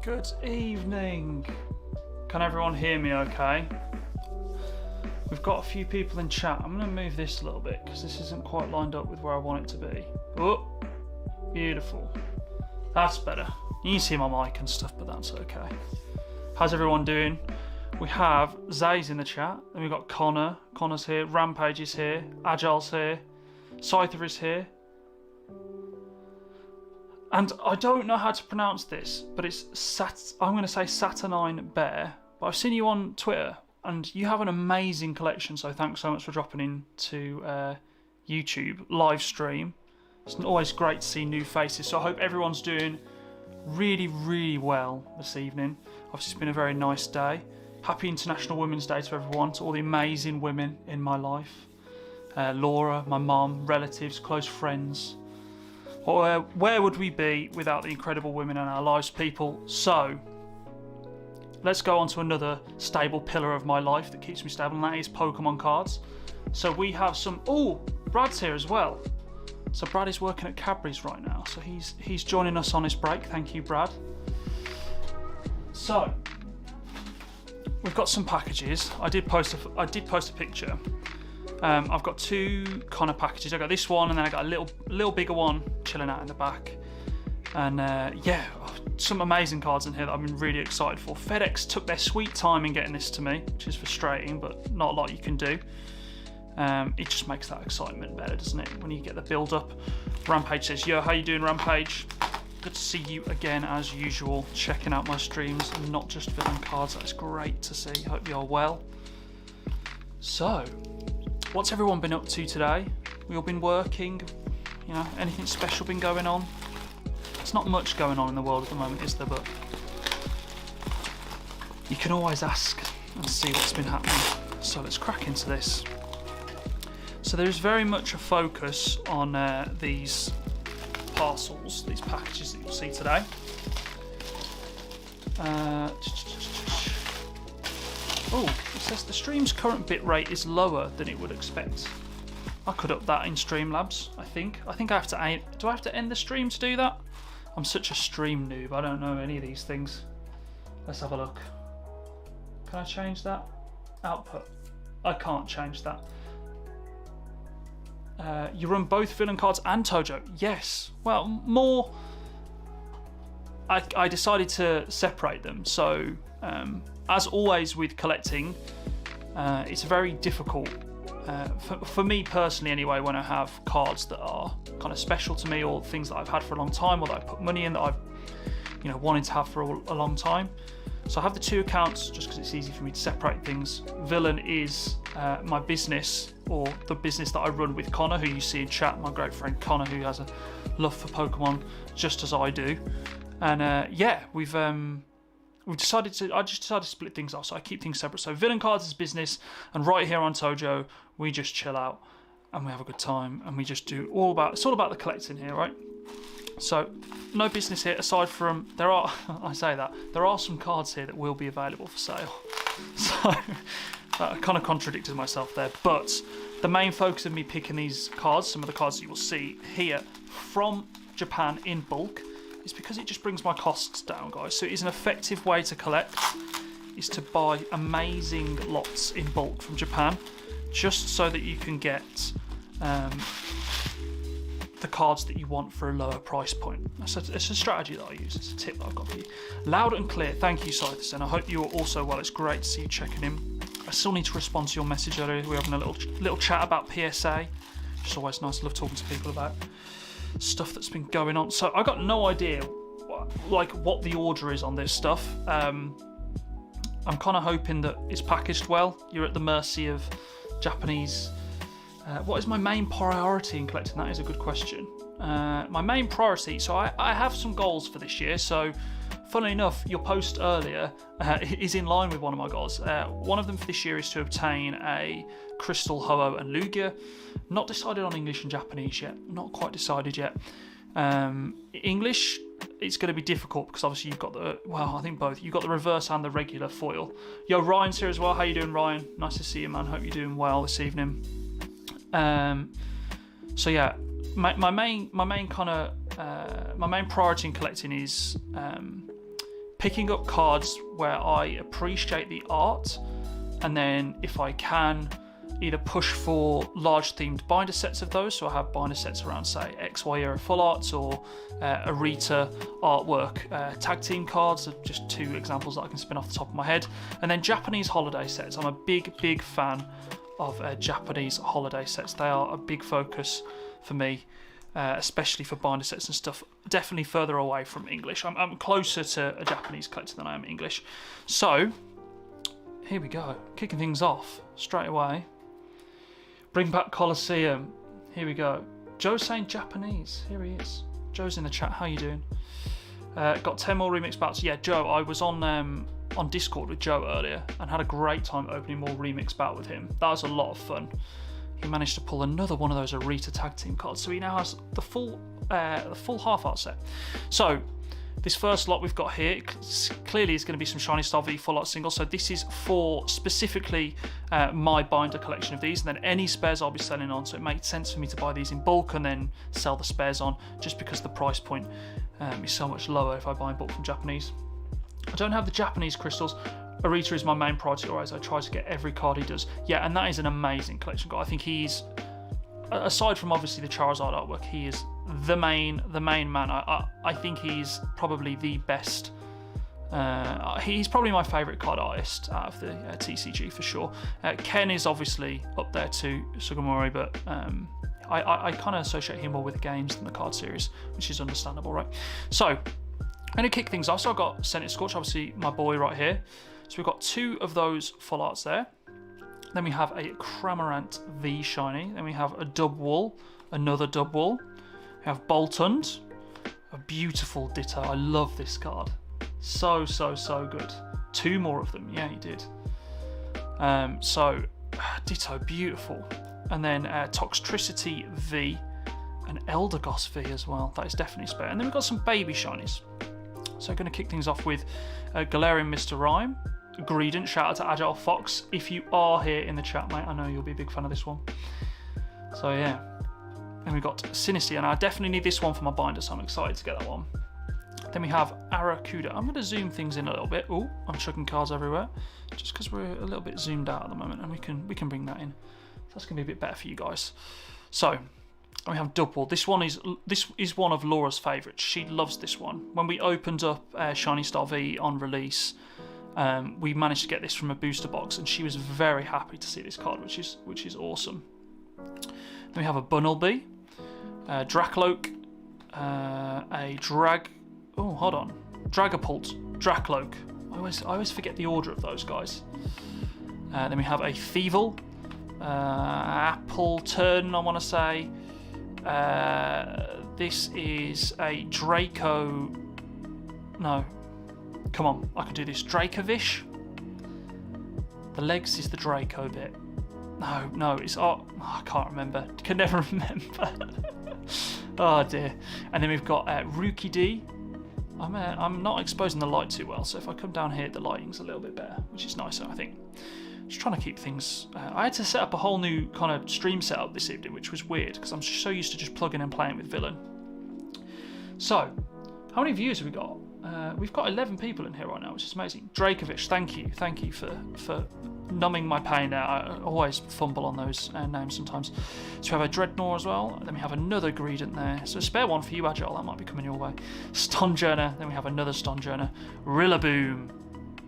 Good evening. Can everyone hear me okay? We've got a few people in chat. I'm going to move this a little bit because this isn't quite lined up with where I want it to be. Oh, beautiful. That's better. You can see my mic and stuff, but that's okay. How's everyone doing? We have Zay's in the chat. Then we've got Connor. Connor's here. Rampage is here. Agile's here. Scyther is here. And I don't know how to pronounce this, but it's I'm going to say Saturnine Bear. But I've seen you on Twitter, and you have an amazing collection. So thanks so much for dropping in to YouTube live stream. It's always great to see new faces. So I hope everyone's doing really, really well this evening. Obviously, it's been a very nice day. Happy International Women's Day to everyone, to all the amazing women in my life. Laura, my mum, relatives, close friends. Where would we be without the incredible women in our lives, people? So, let's go on to another stable pillar of my life that keeps me stable, and that is Pokemon cards. So we have some... Oh, Brad's here as well. So Brad is working at Cadbury's right now, so he's joining us on his break. Thank you, Brad. So, we've got some packages. I did post a picture. I've got two kind of packages. I got this one, and then I got a little bigger one chilling out in the back. And yeah, some amazing cards in here that I've been really excited for. FedEx took their sweet time in getting this to me, which is frustrating, but not a lot you can do. It just makes that excitement better, doesn't it, when you get the build up. Rampage says, yo, how you doing, Rampage? Good to see you again as usual, checking out my streams and not just villain cards. That's great to see. Hope you're well. So, what's everyone been up to today? We all been working? You know, anything special been going on? There's not much going on in the world at the moment, is there? But you can always ask and see what's been happening. So let's crack into this. So there's very much a focus on these parcels, these packages that you'll see today. Oh, it says the stream's current bitrate is lower than it would expect. I could up that in Streamlabs, I think. I have to do I have to end the stream to do that? I'm such a stream noob, I don't know any of these things. Let's have a look. Can I change that? Output. I can't change that. You run both villain cards and Tojo? Yes. Well, more... I decided to separate them, so... as always with collecting, it's very difficult, for me personally anyway, when I have cards that are kind of special to me, or things that I've had for a long time, or that I've put money in that I've wanted to have for a long time. So I have the two accounts just because it's easy for me to separate things. Villain is my business, or the business that I run with Connor, who you see in chat, my great friend Connor, who has a love for Pokemon just as I do. And yeah, I just decided to split things off, so I keep things separate. So Villain Cards is business, and right here on Tojo, we just chill out and we have a good time, and we just do it's all about the collecting here, right? So no business here aside from there are some cards here that will be available for sale. So I kind of contradicted myself there, but the main focus of me picking these cards, some of the cards that you will see here from Japan in bulk, is because it just brings my costs down, guys. So it is an effective way to collect, is to buy amazing lots in bulk from Japan, just so that you can get the cards that you want for a lower price point. It's a strategy that I use. It's a tip that I've got for you. Loud and clear. Thank you, Scyther, and I hope you are also well. It's great to see you checking in. I still need to respond to your message earlier. We were having a little chat about PSA. It's always nice. I love talking to people about stuff that's been going on. So I got no idea what the order is on this stuff. I'm kind of hoping that it's packaged well. You're at the mercy of Japanese. What is my main priority in collecting? That is a good question. My main priority, so I have some goals for this year. So funnily enough, your post earlier is in line with one of my goals. One of them for this year is to obtain a Crystal Ho-Oh and Lugia. Not decided on English and Japanese yet. Not quite decided yet. English, it's going to be difficult because obviously you've got I think both. You've got the reverse and the regular foil. Yo, Ryan's here as well. How you doing, Ryan? Nice to see you, man. Hope you're doing well this evening. So yeah, my main priority in collecting is picking up cards where I appreciate the art, and then if I can, either push for large themed binder sets of those. So I have binder sets around, say, XY era full arts or Arita artwork tag team cards are just 2 examples that I can spin off the top of my head. And then Japanese holiday sets. I'm a big fan of Japanese holiday sets. They are a big focus for me, especially for binder sets and stuff. Definitely further away from English. I'm closer to a Japanese collector than I am English. So here we go, kicking things off straight away. Bring back Colosseum. Here we go. Joe's saying Japanese. Here he is. Joe's in the chat. How you doing? Got 10 more remix bouts. Yeah, Joe, I was on Discord with Joe earlier and had a great time opening more remix bout with him. That was a lot of fun. He managed to pull another one of those Arita tag team cards, so he now has the full half art set. So this first lot we've got here clearly is going to be some Shiny Star V full art singles. So this is for specifically my binder collection of these, and then any spares I'll be selling on. So it makes sense for me to buy these in bulk and then sell the spares on, just because the price point is so much lower if I buy in bulk from Japanese. I don't have the Japanese crystals. Arita is my main priority, or as I try to get every card he does. Yeah, and that is an amazing collection guy. I think he's, aside from obviously the Charizard artwork, he is the main man. I think he's probably the best. He's probably my favourite card artist out of the TCG for sure. Ken is obviously up there too, Sugimori, but I kind of associate him more with the games than the card series, which is understandable, right? So I'm going to kick things off. So I've got Senate Scorch, obviously my boy right here. So we've got 2 of those full arts there. Then we have a Cramorant V Shiny. Then we have a Dubwool, another Dubwool. We have Boltund, a beautiful Ditto. I love this card. So good. 2 more of them. Yeah, he did. So Ditto, beautiful. And then Toxtricity V, and Eldegoss V as well. That is definitely spare. And then we've got some baby shinies. So going to kick things off with Galarian Mr. Rhyme, Greedent. Shout out to Agile Fox. If you are here in the chat, mate, I know you'll be a big fan of this one. So yeah. Then we've got Sinistea, and I definitely need this one for my binder, so I'm excited to get that one. Then we have Arrokuda. I'm going to zoom things in a little bit. Oh, I'm chucking cards everywhere, just because we're a little bit zoomed out at the moment, and we can bring that in. So that's going to be a bit better for you guys. So we have Dubwool. This is one of Laura's favourites. She loves this one. When we opened up Shiny Star V on release, we managed to get this from a booster box, and she was very happy to see this card, which is awesome. Then we have a Bunnelby, Dracloak, Dragapult, Dracloak. I always forget the order of those guys. Then we have a Thievul, Appleton, I want to say. This is a Draco. No, come on, I can do this. Dracovish. The legs is the Draco bit. No, it's I can't remember. Can never remember. Oh dear. And then we've got Rookie D. I'm not exposing the light too well, so if I come down here, the lighting's a little bit better, which is nicer, I think. Just trying to keep things. I had to set up a whole new kind of stream setup this evening, which was weird because I'm so used to just plugging and playing with Villain. So, how many views have we got? We've got 11 people in here right now, which is amazing. Dracovish, thank you for numbing my pain there. I always fumble on those names sometimes. So we have a Dreadnought as well. Then we have another Greedent there. So a spare one for you, Agile. That might be coming your way. Stonjourner. Then we have another Stonjourner. Rillaboom.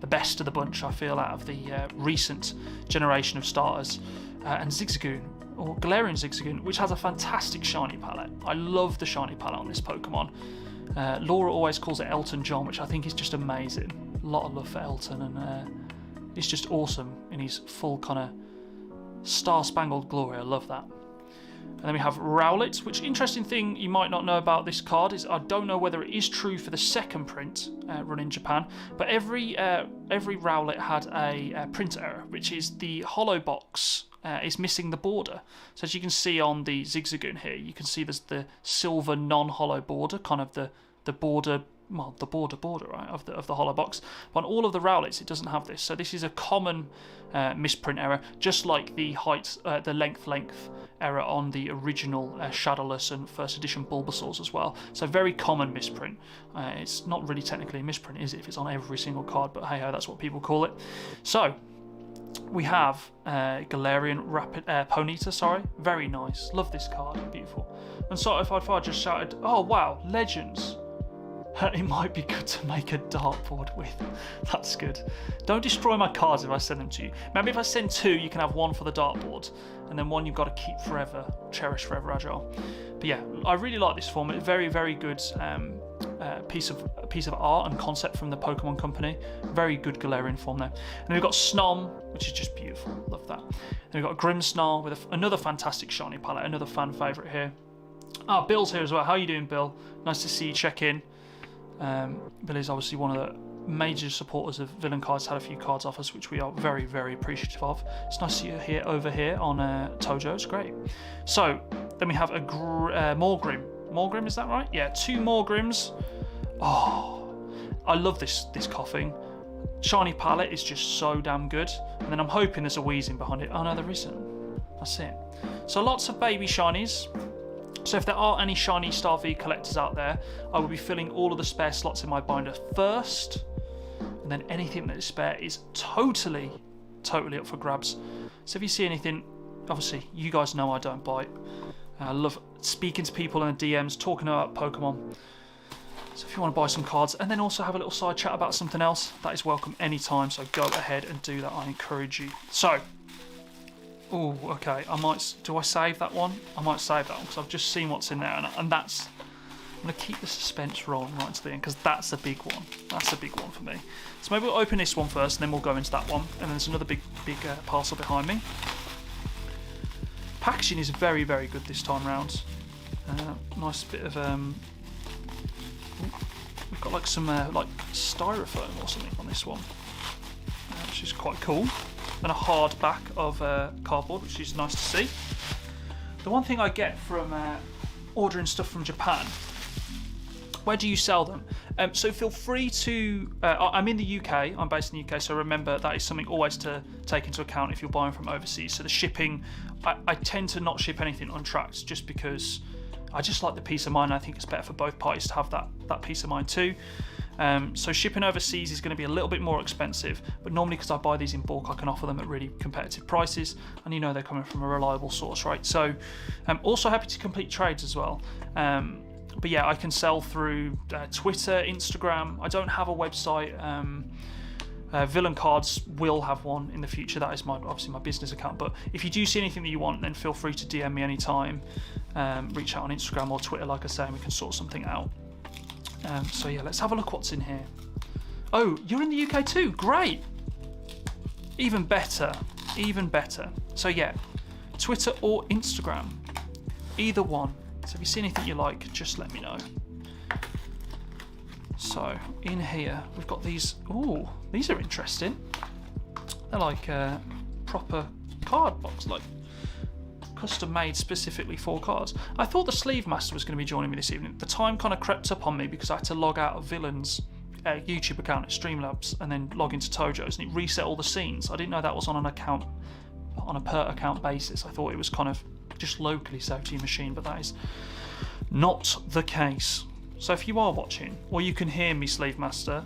The best of the bunch, I feel, out of the recent generation of starters. And Zigzagoon, or Galarian Zigzagoon, which has a fantastic shiny palette. I love the shiny palette on this Pokemon. Laura always calls it Elton John, which I think is just amazing. A lot of love for Elton, and he's just awesome in his full kind of star-spangled glory. I love that. And then we have Rowlet, which, interesting thing you might not know about this card is I don't know whether it is true for the second print run in Japan, but every Rowlet had a print error, which is the hollow box is missing the border. So as you can see on the Zigzagoon here, you can see there's the silver non-hollow border, kind of the border well, the border, right, of the hollow box. But on all of the Rowlets, it doesn't have this. So this is a common misprint error, just like the length error on the original Shadowless and first edition Bulbasaurs as well. So very common misprint. It's not really technically a misprint, is it, if it's on every single card, but hey ho, that's what people call it. So we have Galarian Ponyta, sorry. Very nice. Love this card. Beautiful. And so if I just shouted, oh wow, Legends. It might be good to make a dartboard with. That's good. Don't destroy my cards if I send them to you. Maybe if I send 2, you can have 1 for the dartboard, and then 1 you've got to keep forever, cherish forever, Agile. But yeah, I really like this form. It's very, very good piece of art and concept from the Pokemon Company. Very good Galarian form there. And then we've got Snom, which is just beautiful. Love that. Then we've got Grimmsnarl with another fantastic shiny palette, another fan favourite here. Ah, Bill's here as well. How are you doing, Bill? Nice to see you check in. Bill is obviously one of the major supporters of Villain Cards, had a few cards off us, which we are very, very appreciative of. It's nice to see you here over here on Tojo. It's great. So then we have a Morgrim. Morgrim, is that right? Yeah, 2 Morgrims. Oh, I love this coughing. Shiny palette is just so damn good. And then I'm hoping there's a wheezing behind it. Oh no, there isn't. That's it. So lots of baby shinies. So if there are any shiny Star V collectors out there, I will be filling all of the spare slots in my binder first, and then anything that is spare is totally up for grabs. So if you see anything, obviously you guys know I don't bite. I love speaking to people in the DMs, talking about Pokemon. So if you want to buy some cards and then also have a little side chat about something else, that is welcome anytime. So go ahead and do that. I encourage you. So. Oh, okay. Do I save that one? I might save that one because I've just seen what's in there, and that's. I'm going to keep the suspense rolling right to the end because that's a big one. That's a big one for me. So maybe we'll open this one first, and then we'll go into that one, and then there's another big parcel behind me. Packaging is very, very good this time round. Nice bit of we've got like some like styrofoam or something on this one, which is quite cool. And a hard back of cardboard, which is nice to see. The one thing I get from ordering stuff from Japan, where do you sell them? So feel free to, I'm in the UK, I'm based in the UK, so remember that is something always to take into account if you're buying from overseas. So the shipping, I tend to not ship anything untracked just because I just like the peace of mind. I think it's better for both parties to have that peace of mind too. So shipping overseas is going to be a little bit more expensive, but normally because I buy these in bulk, I can offer them at really competitive prices, and you know they're coming from a reliable source, right? So I'm also happy to complete trades as well. But yeah, I can sell through Twitter, Instagram. I don't have a website. Villain Cards will have one in the future. That is obviously my business account. But if you do see anything that you want, then feel free to DM me anytime. Reach out on Instagram or Twitter, like I say, and we can sort something out. So yeah, let's have a look what's in here. Oh, you're in the UK too. Great. Even better. Even better. So yeah, Twitter or Instagram. Either one. So if you see anything you like, just let me know. So in here, we've got these. Ooh, these are interesting. They're like proper card box, like custom made specifically for cards. I thought the Sleeve Master was going to be joining me this evening. The time kind of crept up on me because I had to log out of Villain's YouTube account at Streamlabs and then log into Tojo's, and it reset all the scenes. I didn't know that was on a per account basis. I thought it was kind of just locally saved to your machine, but that is not the case. So if you are watching, or you can hear me, Sleeve Master,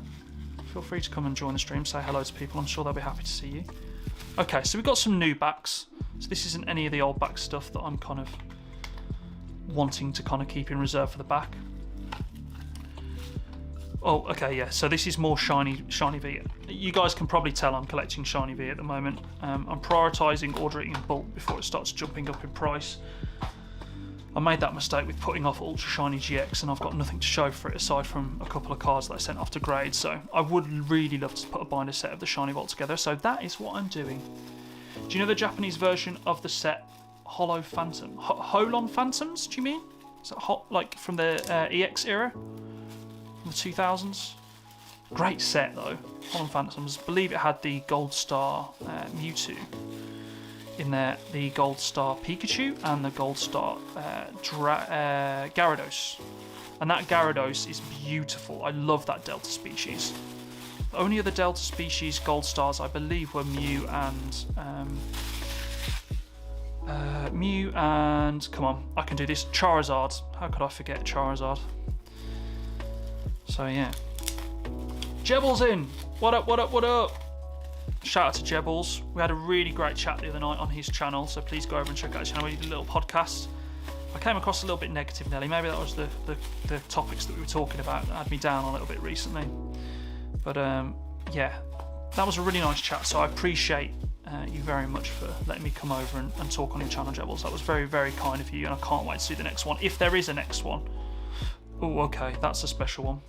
feel free to come and join the stream, say hello to people. I'm sure they'll be happy to see you. Okay, so we've got some new backs. So this isn't any of the old back stuff that I'm kind of wanting to kind of keep in reserve for the back. Oh, okay, yeah. So this is more shiny V. You guys can probably tell I'm collecting shiny V at the moment. I'm prioritising ordering in bulk before it starts jumping up in price. I made that mistake with putting off Ultra Shiny GX, and I've got nothing to show for it aside from a couple of cards that I sent off to grade. So I would really love to put a binder set of the Shiny Vault together. So that is what I'm doing. Do you know the Japanese version of the set, Hollow Phantom? Holon Phantoms, do you mean? Is that like from the EX era? From the 2000s? Great set though. Holon Phantoms. I believe it had the Gold Star Mewtwo in there, the Gold Star Pikachu, and the Gold Star Gyarados. And that Gyarados is beautiful. I love that Delta species. The only other Delta species gold stars, I believe, were Mew and come on, I can do this. Charizard. How could I forget Charizard? So yeah. Jebbles in. What up? What up? What up? Shout out to Jebbles. We had a really great chat the other night on his channel, so please go over and check out his channel. We did a little podcast. I came across a little bit negative, Nelly. Maybe that was the topics that we were talking about that had me down a little bit recently. But yeah, that was a really nice chat. So I appreciate you very much for letting me come over and talk on your channel, Jebbles. That was very, very kind of you, and I can't wait to see the next one, if there is a next one. Oh, okay, that's a special one.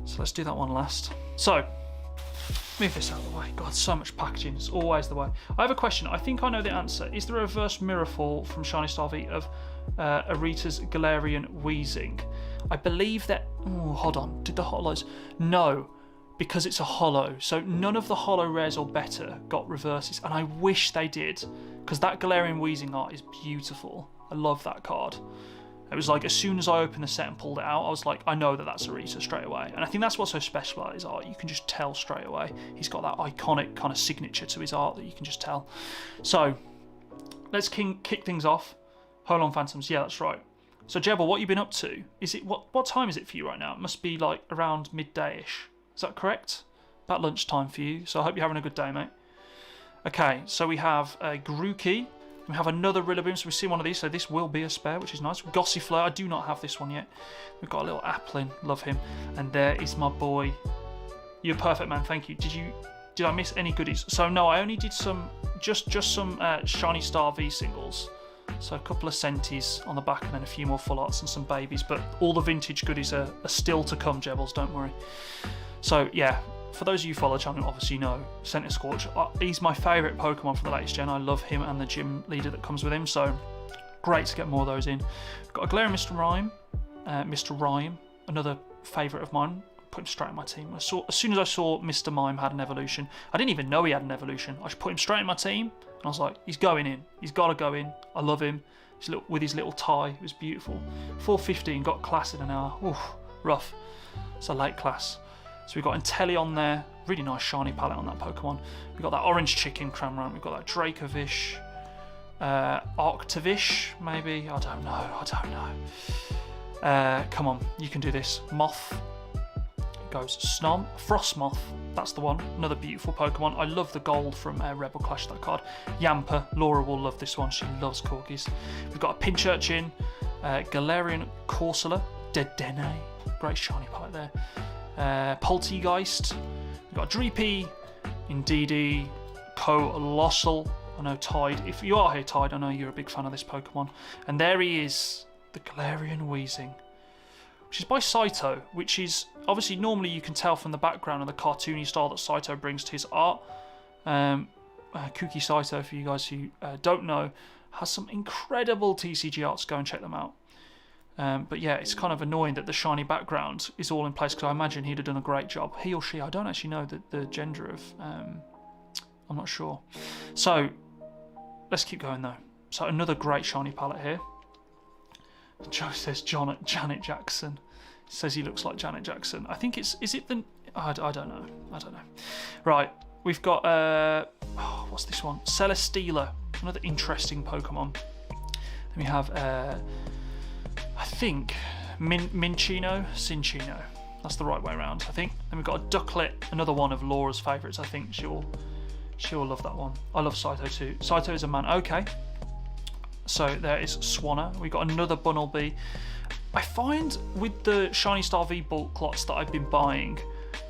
So let's do that one last. So, move this out of the way. God, so much packaging. It's always the way. I have a question. I think I know the answer. Is there a reverse mirror fall from Shiny Star V of Arita's Galarian Wheezing? I believe that... Oh, hold on. Did the holos... No, because it's a holo. So none of the holo rares or better got reverses. And I wish they did, because that Galarian Wheezing art is beautiful. I love that card. It was like, as soon as I opened the set and pulled it out, I was like, I know that that's Arita straight away. And I think that's what's so special about his art. You can just tell straight away. He's got that iconic kind of signature to his art that you can just tell. So, let's kick things off. Hold on, Phantoms. Yeah, that's right. So, Jebble, what you been up to? Is it what time is it for you right now? It must be like around midday-ish. Is that correct? About lunchtime for you. So, I hope you're having a good day, mate. Okay, so we have Grookey. We have another Rillaboom, so we've seen one of these, so this will be a spare, which is nice. Gossifleur, I do not have this one yet. We've got a little Applin, love him. And there is my boy. You're perfect, man, thank you. Did I miss any goodies? So no, I only did some, just some Shiny Star V singles. So a couple of Sentis on the back and then a few more full arts and some babies, but all the vintage goodies are still to come, Jebbles, don't worry. So yeah. For those of you who follow the channel, obviously you know Centiskorch. He's my favourite Pokemon from the latest gen. I love him and the gym leader that comes with him, so great to get more of those in. We've got a Galarian Mr. Rhyme, another favourite of mine. Put him straight in my team. As soon as I saw Mr. Mime had an evolution, I didn't even know he had an evolution. I just put him straight in my team, and I was like, he's going in. He's got to go in. I love him. With his little tie, it was beautiful. 415, got class in an hour. Oof, rough. It's a late class. So we've got Inteleon there, really nice shiny palette on that Pokemon. We've got that Orange Chicken Cramorant, we've got that Dracovish, Arctovish, maybe, I don't know. Come on, you can do this. Moth, goes Snom, Frostmoth, that's the one, another beautiful Pokemon. I love the gold from Rebel Clash, that card. Yamper, Laura will love this one, she loves corgis. We've got a Pinchurchin, Galarian Corsola, Dedenne, great shiny palette there. Poltegeist, we've got Dreepy, Indeedee, Colossal, I know Tide, if you are here Tide, I know you're a big fan of this Pokemon, and there he is, the Galarian Wheezing, which is by Saito, which is, obviously normally you can tell from the background and the cartoony style that Saito brings to his art. Kuki Saito, for you guys who don't know, has some incredible TCG arts, go and check them out. But yeah, it's kind of annoying that the shiny background is all in place because I imagine he'd have done a great job. He or she, I don't actually know the gender of, I'm not sure. So, let's keep going though. So another great shiny palette here. Joe says Janet Jackson. He says he looks like Janet Jackson. I think is it the, I don't know. Right, we've got, what's this one? Celesteela, another interesting Pokemon. Then we have, I think Cinchino. That's the right way around, I think. Then we've got a Ducklet, another one of Laura's favourites. I think she'll love that one. I love Saito too. Saito is a man. Okay. So there is Swanna. We've got another Bunnelby. I find with the Shiny Star V bulk lots that I've been buying,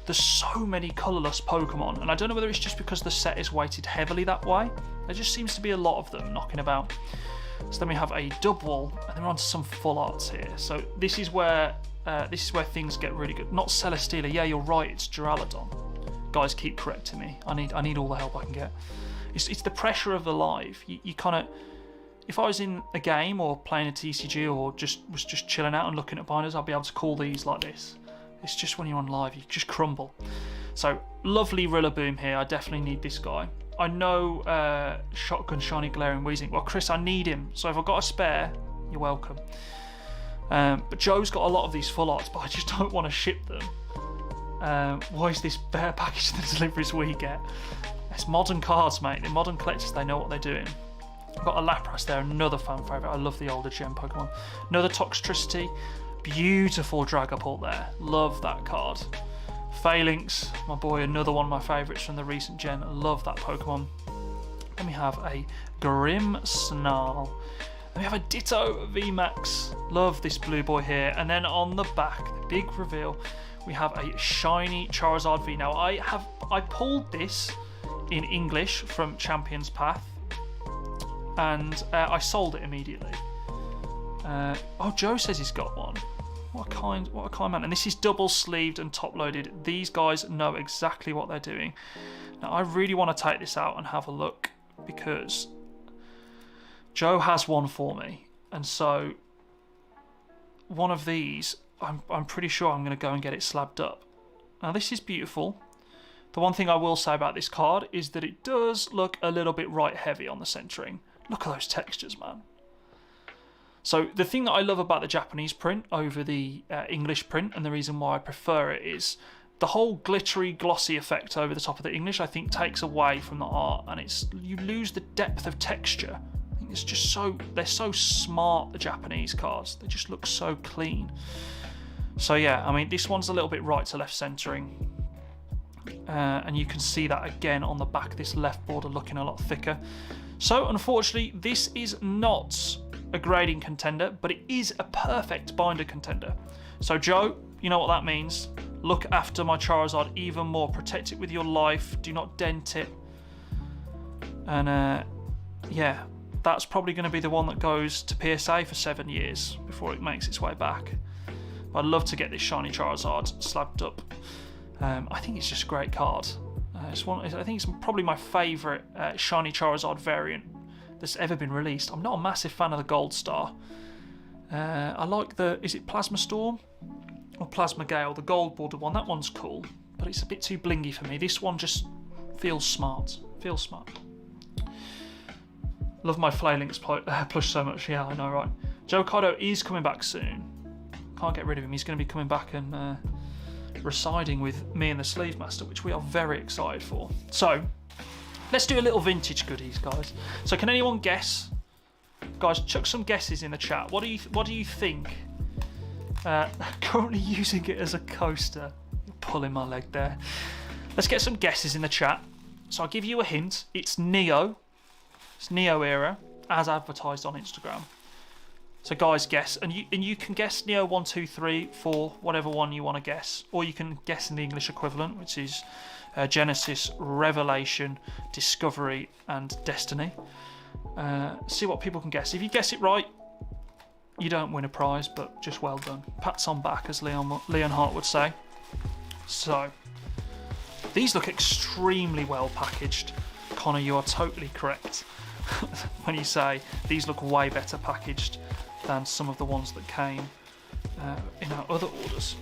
there's so many colourless Pokemon, and I don't know whether it's just because the set is weighted heavily that way. There just seems to be a lot of them knocking about. So then we have a Dubwool, and then we're on to some full arts here. So this is where things get really good. Not Celesteela. Yeah, you're right. It's Duraludon. Guys, keep correcting me. I need all the help I can get. It's the pressure of the live. You kind of, if I was in a game or playing a TCG or was just chilling out and looking at binders, I'd be able to call these like this. It's just when you're on live, you just crumble. So lovely Rillaboom here. I definitely need this guy. I know Shotgun Shiny Galarian Wheezing. Well, Chris, I need him. So if I've got a spare, you're welcome. But Joe's got a lot of these full arts, but I just don't want to ship them. Why is this bare package the deliveries we get? It's modern cards, mate. The modern collectors, they know what they're doing. I've got a Lapras there, another fan favourite. I love the older gen Pokemon. Another Toxtricity. Beautiful Dragapult there. Love that card. Phalanx, my boy, another one of my favourites from the recent gen. Love that Pokemon. Then we have a Grimmsnarl. Then we have a Ditto VMAX. Love this blue boy here. And then on the back, the big reveal, we have a shiny Charizard V. Now I pulled this in English from Champions Path, and I sold it immediately. Oh, Joe says he's got one. What a kind man. And this is double sleeved and top loaded. These guys know exactly what they're doing. Now I really want to take this out and have a look, because Joe has one for me, and so one of these I'm pretty sure I'm going to go and get it slabbed up. Now this is beautiful. The one thing I will say about this card is that it does look a little bit right heavy on the centering. Look at those textures, man. So the thing that I love about the Japanese print over the English print, and the reason why I prefer it, is the whole glittery, glossy effect over the top of the English, I think, takes away from the art, and you lose the depth of texture. I think it's just they're so smart, the Japanese cards. They just look so clean. So yeah, I mean, this one's a little bit right to left centering. And you can see that again on the back, this left border looking a lot thicker. So unfortunately, this is not a grading contender, but it is a perfect binder contender. So Joe, you know what that means. Look after my Charizard even more. Protect it with your life. Do not dent it. And yeah, that's probably going to be the one that goes to PSA for 7 years before it makes its way back. But I'd love to get this shiny Charizard slabbed up. I think it's just a great card. I think it's probably my favourite shiny Charizard variant that's ever been released. I'm not a massive fan of the Gold Star. I like is it Plasma Storm or Plasma Gale, the gold border one? That one's cool, but it's a bit too blingy for me. This one just feels smart. Love my Phalanx plush so much. Yeah, I know, right? Joe Cardo is coming back soon. Can't get rid of him. He's going to be coming back and residing with me and the Sleeve Master, which we are very excited for. So let's do a little vintage goodies, guys. So can anyone guess? Guys, chuck some guesses in the chat. What do you think? Currently using it as a coaster. You're pulling my leg there. Let's get some guesses in the chat. So I'll give you a hint. It's Neo. It's Neo era, as advertised on Instagram. So guys, guess, and you can guess Neo 1, 2, 3, 4, whatever one you want to guess, or you can guess in the English equivalent, which is Genesis, Revelation, Discovery, and Destiny. See what people can guess. If you guess it right, you don't win a prize, but just well done. Pats on back, as Leon Hart would say. So these look extremely well packaged. Connor, you are totally correct when you say these look way better packaged than some of the ones that came in our other orders.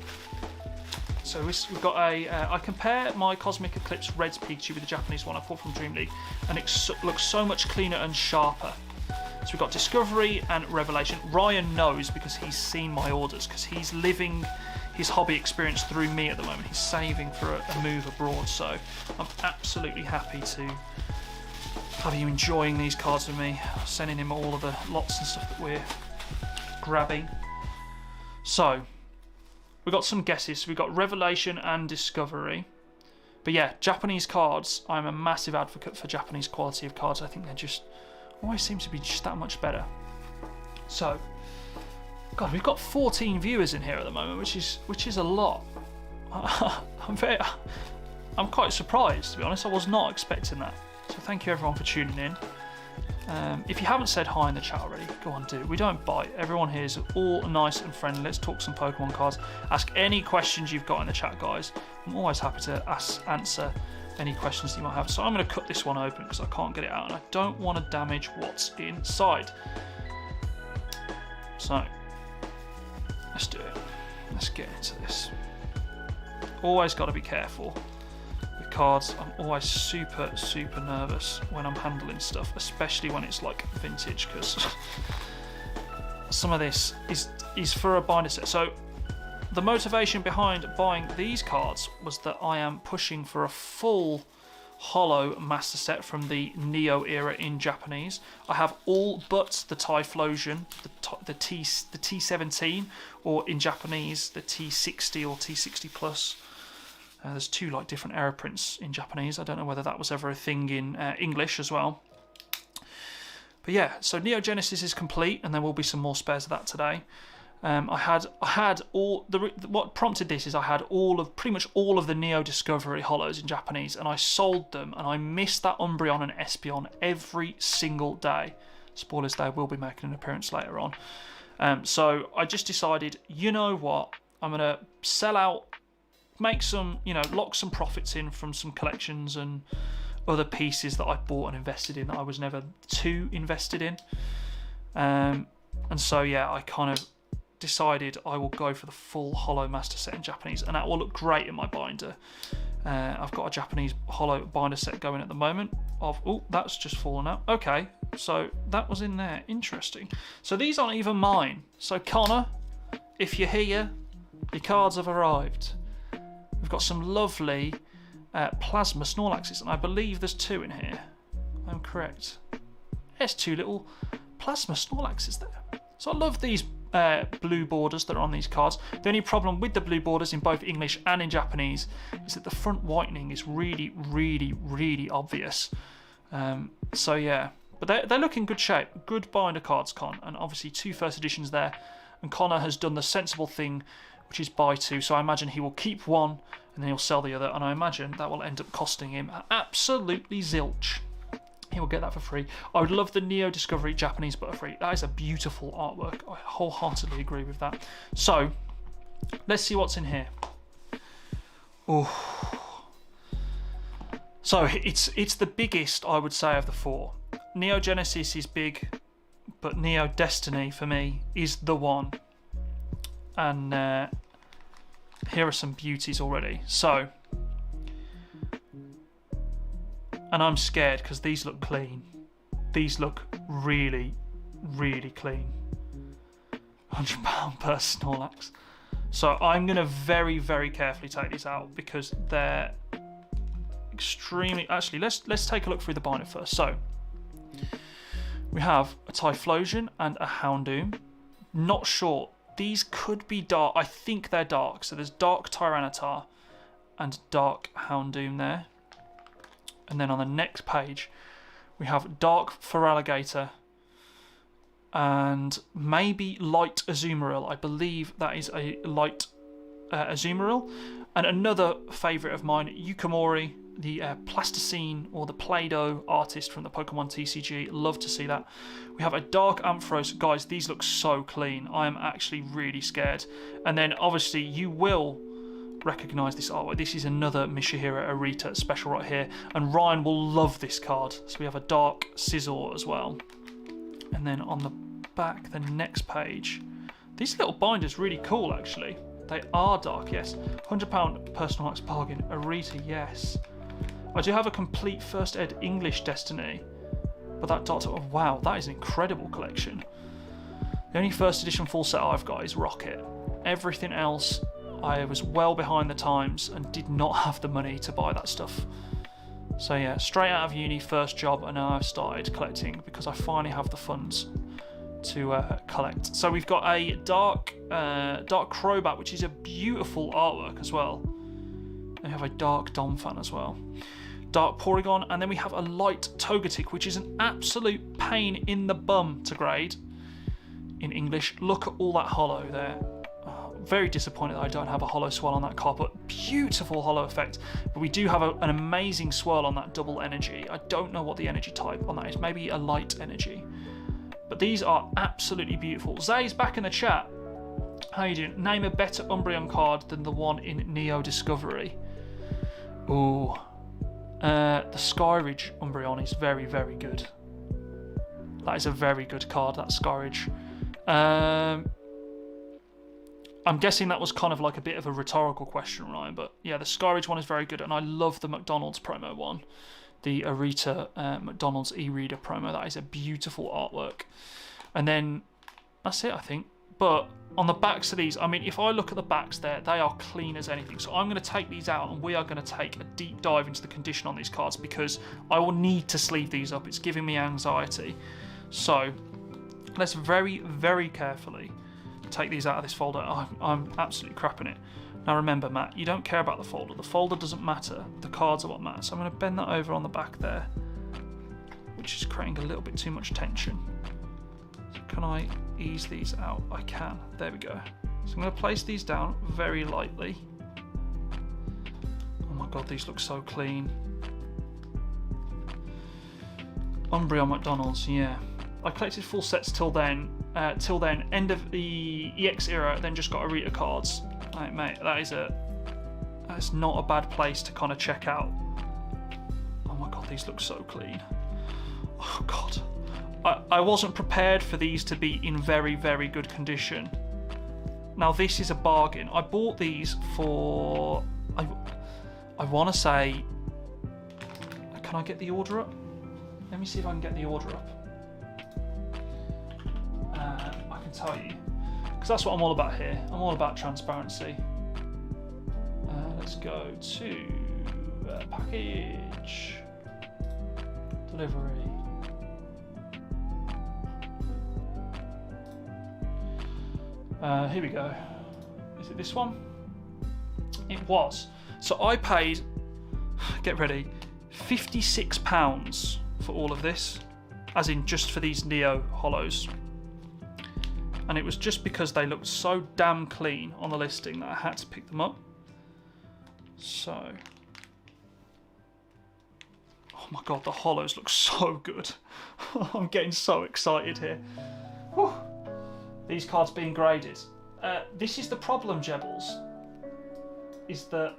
So we've got I compare my Cosmic Eclipse Red's Pikachu with the Japanese one I pulled from Dream League, and it looks so much cleaner and sharper. So we've got Discovery and Revelation. Ryan knows because he's seen my orders, because he's living his hobby experience through me at the moment. He's saving for a move abroad, so I'm absolutely happy to have you enjoying these cards with me, sending him all of the lots and stuff that we're grabbing. So we've got some guesses. We've got Revelation and Discovery. But yeah, Japanese cards, I'm a massive advocate for Japanese quality of cards. I think they're just always seem to be just that much better. So God, we've got 14 viewers in here at the moment, which is a lot. I'm quite surprised, to be honest. I was not expecting that. So thank you everyone for tuning in. If you haven't said hi in the chat already, go on, do. We don't bite. Everyone here is all nice and friendly. Let's talk some Pokemon cards. Ask any questions you've got in the chat, guys. I'm always happy to answer any questions you might have. So I'm going to cut this one open because I can't get it out and I don't want to damage what's inside. So let's do it. Let's get into this. Always got to be careful. Cards, I'm always super nervous when I'm handling stuff, especially when it's like vintage, because some of this is is for a binder set. So the motivation behind buying these cards was that I am pushing for a full holo master set from the Neo era in Japanese. I have all but the Typhlosion, the T17, or in Japanese the T60 or T60 plus. There's two like different error prints in Japanese. I don't know whether that was ever a thing in English as well. But yeah, so Neo Genesis is complete, and there will be some more spares of that today. I had all what prompted this is I had pretty much all of the Neo Discovery holos in Japanese, and I sold them, and I missed that Umbreon and Espeon every single day. Spoilers, they will be making an appearance later on. So I just decided, you know what, I'm gonna sell out, make some, lock some profits in from some collections and other pieces that I bought and invested in that I was never too invested in. And so yeah, I kind of decided I will go for the full holo master set in Japanese, and that will look great in my binder. I've got a Japanese holo binder set going at the moment oh, that's just fallen out. Okay, so that was in there. Interesting. So these aren't even mine. So Connor, if you're here, your cards have arrived. We've got some lovely plasma Snorlaxes, and I believe there's two in here. I'm correct. There's two little plasma Snorlaxes there. So I love these blue borders that are on these cards. The only problem with the blue borders in both English and in Japanese is that the front whitening is really, really, really obvious. So yeah, but they look in good shape. Good binder cards, Con, and obviously two first editions there. And Connor has done the sensible thing, which is buy two. So I imagine he will keep one and then he'll sell the other, and I imagine that will end up costing him absolutely zilch. He will get that for free. I would love the Neo Discovery Japanese Butterfree. That is a beautiful artwork. I wholeheartedly agree with that. So, let's see what's in here. Oh. So, it's the biggest, I would say, of the four. Neo Genesis is big, but Neo Destiny, for me, is the one. And here are some beauties already. So, and I'm scared because these look clean. These look really, really clean. £100 per Snorlax. So I'm going to very, very carefully take these out because they're extremely... Actually, let's take a look through the binder first. So we have a Typhlosion and a Houndoom. Not sure. These could be dark. I think they're dark. So there's Dark Tyranitar and Dark Houndoom there. And then on the next page, we have Dark Feraligatr and maybe Light Azumarill. I believe that is a Light Azumarill. And another favourite of mine, Yukamori, the Plasticine or the Play-Doh artist from the PokemonTCG. Love to see that. We have a Dark Ampharos. Guys, these look so clean. I am actually really scared. And then obviously you will recognise this artwork. This is another Mishihira Arita special right here, and Ryan will love this card. So we have a Dark Scizor as well. And then on the back, the next page, these little binders really cool actually. They are dark, yes. £100 personal X bargain. Arita, yes. I do have a complete first ed English Destiny, but that Doctor, oh, wow, that is an incredible collection. The only first edition full set I've got is Rocket. Everything else, I was well behind the times and did not have the money to buy that stuff. So yeah, straight out of uni, first job, and now I've started collecting because I finally have the funds to collect. So we've got a Dark Crobat, which is a beautiful artwork as well. And we have a Dark Donphan as well. Dark Porygon, and then we have a Light Togetic, which is an absolute pain in the bum to grade in English. Look at all that holo there. Very disappointed that I don't have a holo swirl on that card, but beautiful holo effect. But we do have an amazing swirl on that double energy. I don't know what the energy type on that is. Maybe a light energy. But these are absolutely beautiful. Zay's back in the chat. How you doing? Name a better Umbreon card than the one in Neo Discovery. Ooh. The Skyridge Umbreon is very, very good. That is a very good card, that Skyridge. I'm guessing that was kind of like a bit of a rhetorical question, Ryan, but yeah, the Skyridge one is very good, and I love the McDonald's promo one. The Arita McDonald's e-reader promo. That is a beautiful artwork. And then that's it, I think. But on the backs of these, I mean, if I look at the backs there, they are clean as anything. So I'm going to take these out, and we are going to take a deep dive into the condition on these cards, because I will need to sleeve these up. It's giving me anxiety. So let's very, very carefully take these out of this folder. I'm absolutely crapping it. Now remember, Matt, you don't care about the folder. The folder doesn't matter. The cards are what matter. So I'm going to bend that over on the back there, which is creating a little bit too much tension. So can I ease these out? I can. There we go. So I'm going to place these down very lightly. Oh my god, these look so clean. Umbreon McDonald's, yeah. I collected full sets till then. End of the EX era, then just got Arita cards. Like, mate, that's not a bad place to kind of check out. Oh my god, these look so clean. Oh god. I wasn't prepared for these to be in very, very good condition. Now this is a bargain. I bought these for, I want to say, can I get the order up? Let me see if I can get the order up. I can tell you, because that's what I'm all about here. I'm all about transparency. Let's go to package, delivery. Here we go. Is it this one? It was. So I paid, get ready, £56 for all of this, as in just for these Neo Hollows. And it was just because they looked so damn clean on the listing that I had to pick them up. So, oh my god, the Hollows look so good. I'm getting so excited here. Whew. These cards being graded. This is the problem, Jebbles, is that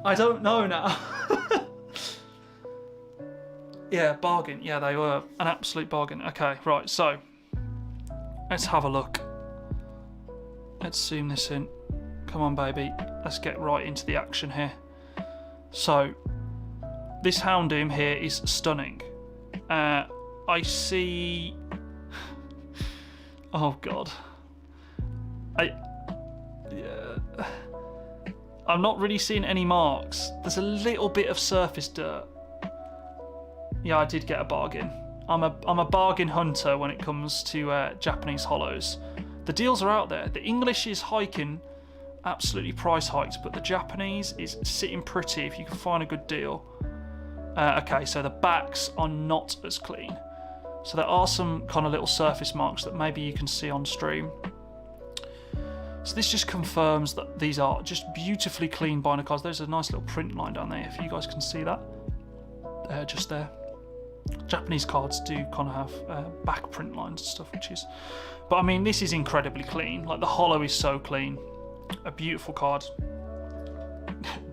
I don't know now. Yeah, bargain. Yeah, they were an absolute bargain. Okay, right, so let's have a look. Let's zoom this in. Come on, baby. Let's get right into the action here. So, this Houndoom here is stunning. I see... Oh, God. I'm not really seeing any marks. There's a little bit of surface dirt. Yeah, I did get a bargain. I'm a bargain hunter when it comes to Japanese hollows. The deals are out there. The English is hiking, absolutely price hiked, but the Japanese is sitting pretty if you can find a good deal. Okay, so the backs are not as clean. So there are some kind of little surface marks that maybe you can see on stream. So this just confirms that these are just beautifully clean binder cards. There's a nice little print line down there, if you guys can see that. Just there. Japanese cards do kind of have back print lines and stuff, which is... But I mean, this is incredibly clean. Like, the hollow is so clean. A beautiful card.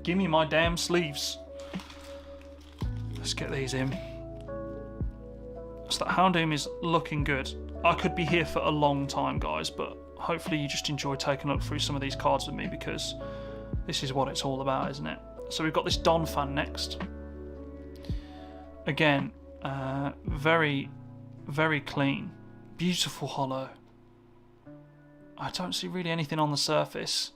Give me my damn sleeves. Let's get these in. So that Houndoom is looking good. I could be here for a long time, guys, but hopefully you just enjoy taking a look through some of these cards with me, because this is what it's all about, isn't it? So we've got this Donphan next. Again, very, very clean. Beautiful hollow. I don't see really anything on the surface.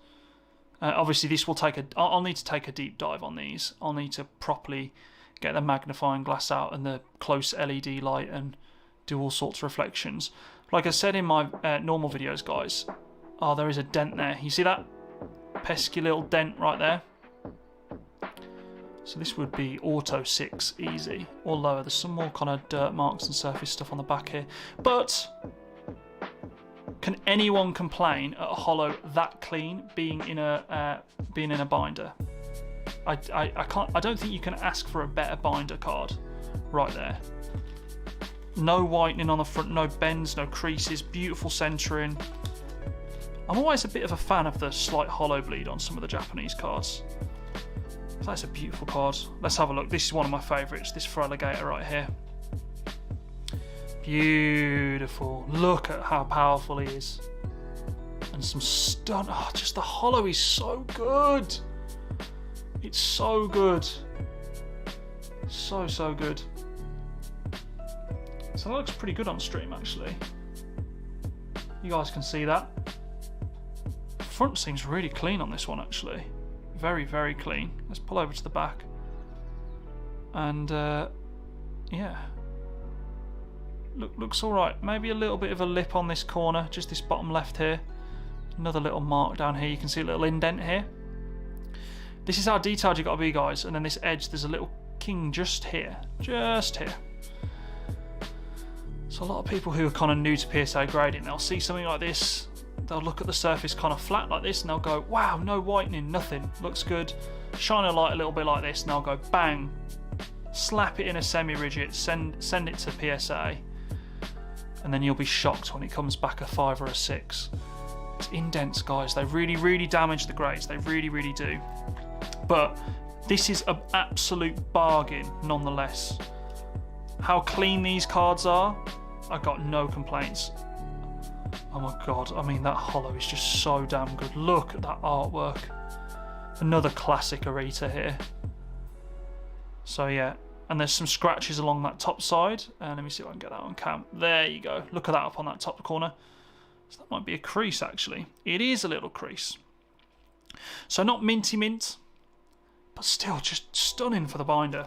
Obviously, this will take I'll need to take a deep dive on these. I'll need to properly get the magnifying glass out and the close LED light and do all sorts of reflections. Like I said in my normal videos, guys, oh, there is a dent there. You see that pesky little dent right there? So this would be auto 6 easy or lower. There's some more kind of dirt marks and surface stuff on the back here. But can anyone complain at a hollow that clean being in a binder? I can't. I don't think you can ask for a better binder card right there. No whitening on the front, no bends, no creases, beautiful centering. I'm always a bit of a fan of the slight hollow bleed on some of the Japanese cards. That's a beautiful card. Let's have a look. This is one of my favourites, this Feraligatr right here. Beautiful. Look at how powerful he is. And some stun. Oh, just the hollow is so good. It's so good. So good. So that looks pretty good on stream, actually. You guys can see that. Front seems really clean on this one, actually. Very, very clean. Let's pull over to the back. And, yeah. Looks alright. Maybe a little bit of a lip on this corner, just this bottom left here. Another little mark down here. You can see a little indent here. This is how detailed you got to be, guys. And then this edge, there's a little king just here. Just here. So a lot of people who are kind of new to PSA grading, they'll see something like this. They'll look at the surface kind of flat like this and they'll go, wow, no whitening, nothing. Looks good. Shine a light a little bit like this and they'll go, bang. Slap it in a semi-rigid, send it to PSA. And then you'll be shocked when it comes back a 5 or a 6. It's indents, guys. They really, really damage the grades. They really, really do. But this is an absolute bargain nonetheless. How clean these cards are, I got no complaints. Oh my god, I mean that holo is just so damn good. Look at that artwork. Another classic Arita here. So yeah, and there's some scratches along that top side. Let me see if I can get that on cam. There you go. Look at that up on that top corner. So that might be a crease actually. It is a little crease. So not minty mint, but still just stunning for the binder.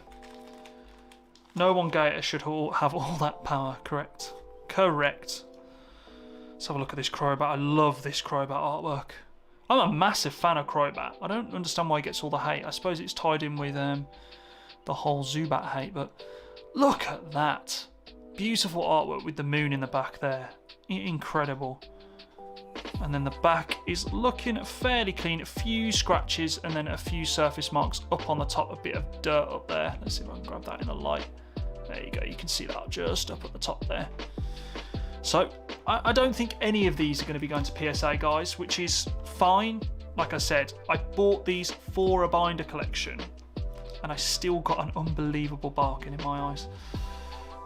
No one gator should have all that power, correct? Correct. Let's have a look at this Crobat. I love this Crobat artwork. I'm a massive fan of Crobat. I don't understand why he gets all the hate. I suppose it's tied in with the whole Zubat hate, but look at that. Beautiful artwork with the moon in the back there. Incredible. And then the back is looking fairly clean. A few scratches and then a few surface marks up on the top. A bit of dirt up there. Let's see if I can grab that in the light. There you go. You can see that just up at the top there. So I don't think any of these are going to be going to PSA, guys, which is fine. Like I said, I bought these for a binder collection and I still got an unbelievable bargain in my eyes.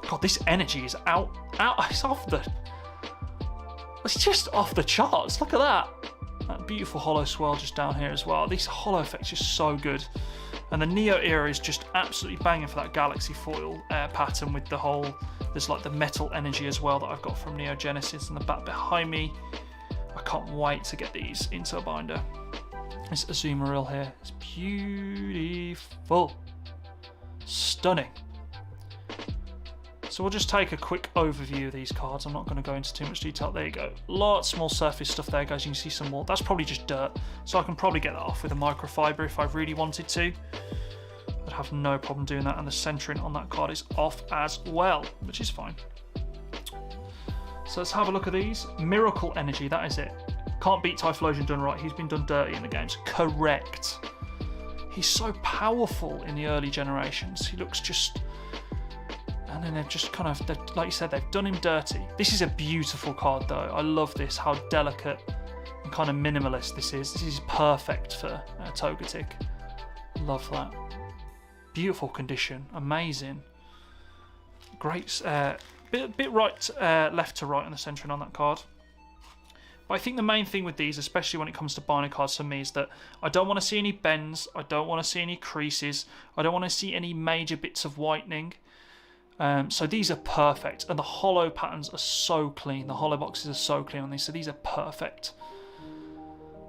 God, this energy is out. It's just off the charts. Look at that. That beautiful holo swirl just down here as well. This holo effect's just so good. And the Neo era is just absolutely banging for that galaxy foil pattern with the whole, there's like the metal energy as well that I've got from Neo Genesis in the back behind me. I can't wait to get these into a binder. This Azumarill here is beautiful. Stunning. So we'll just take a quick overview of these cards. I'm not going to go into too much detail. There you go. Lots more surface stuff there, guys. You can see some more. That's probably just dirt. So I can probably get that off with a microfiber if I really wanted to. I'd have no problem doing that. And the centering on that card is off as well, which is fine. So let's have a look at these. Miracle Energy, that is it. Can't beat Typhlosion done right. He's been done dirty in the games. Correct. He's so powerful in the early generations. He looks just... And then they've just kind of, like you said, they've done him dirty. This is a beautiful card though. I love this, how delicate and kind of minimalist this is. This is perfect for Togetic. Love that. Beautiful condition, amazing. Great, bit right, left to right on the centering on that card. But I think the main thing with these, especially when it comes to binder cards for me, is that I don't want to see any bends. I don't want to see any creases. I don't want to see any major bits of whitening. So these are perfect, and the holo patterns are so clean. The holo boxes are so clean on these, so these are perfect.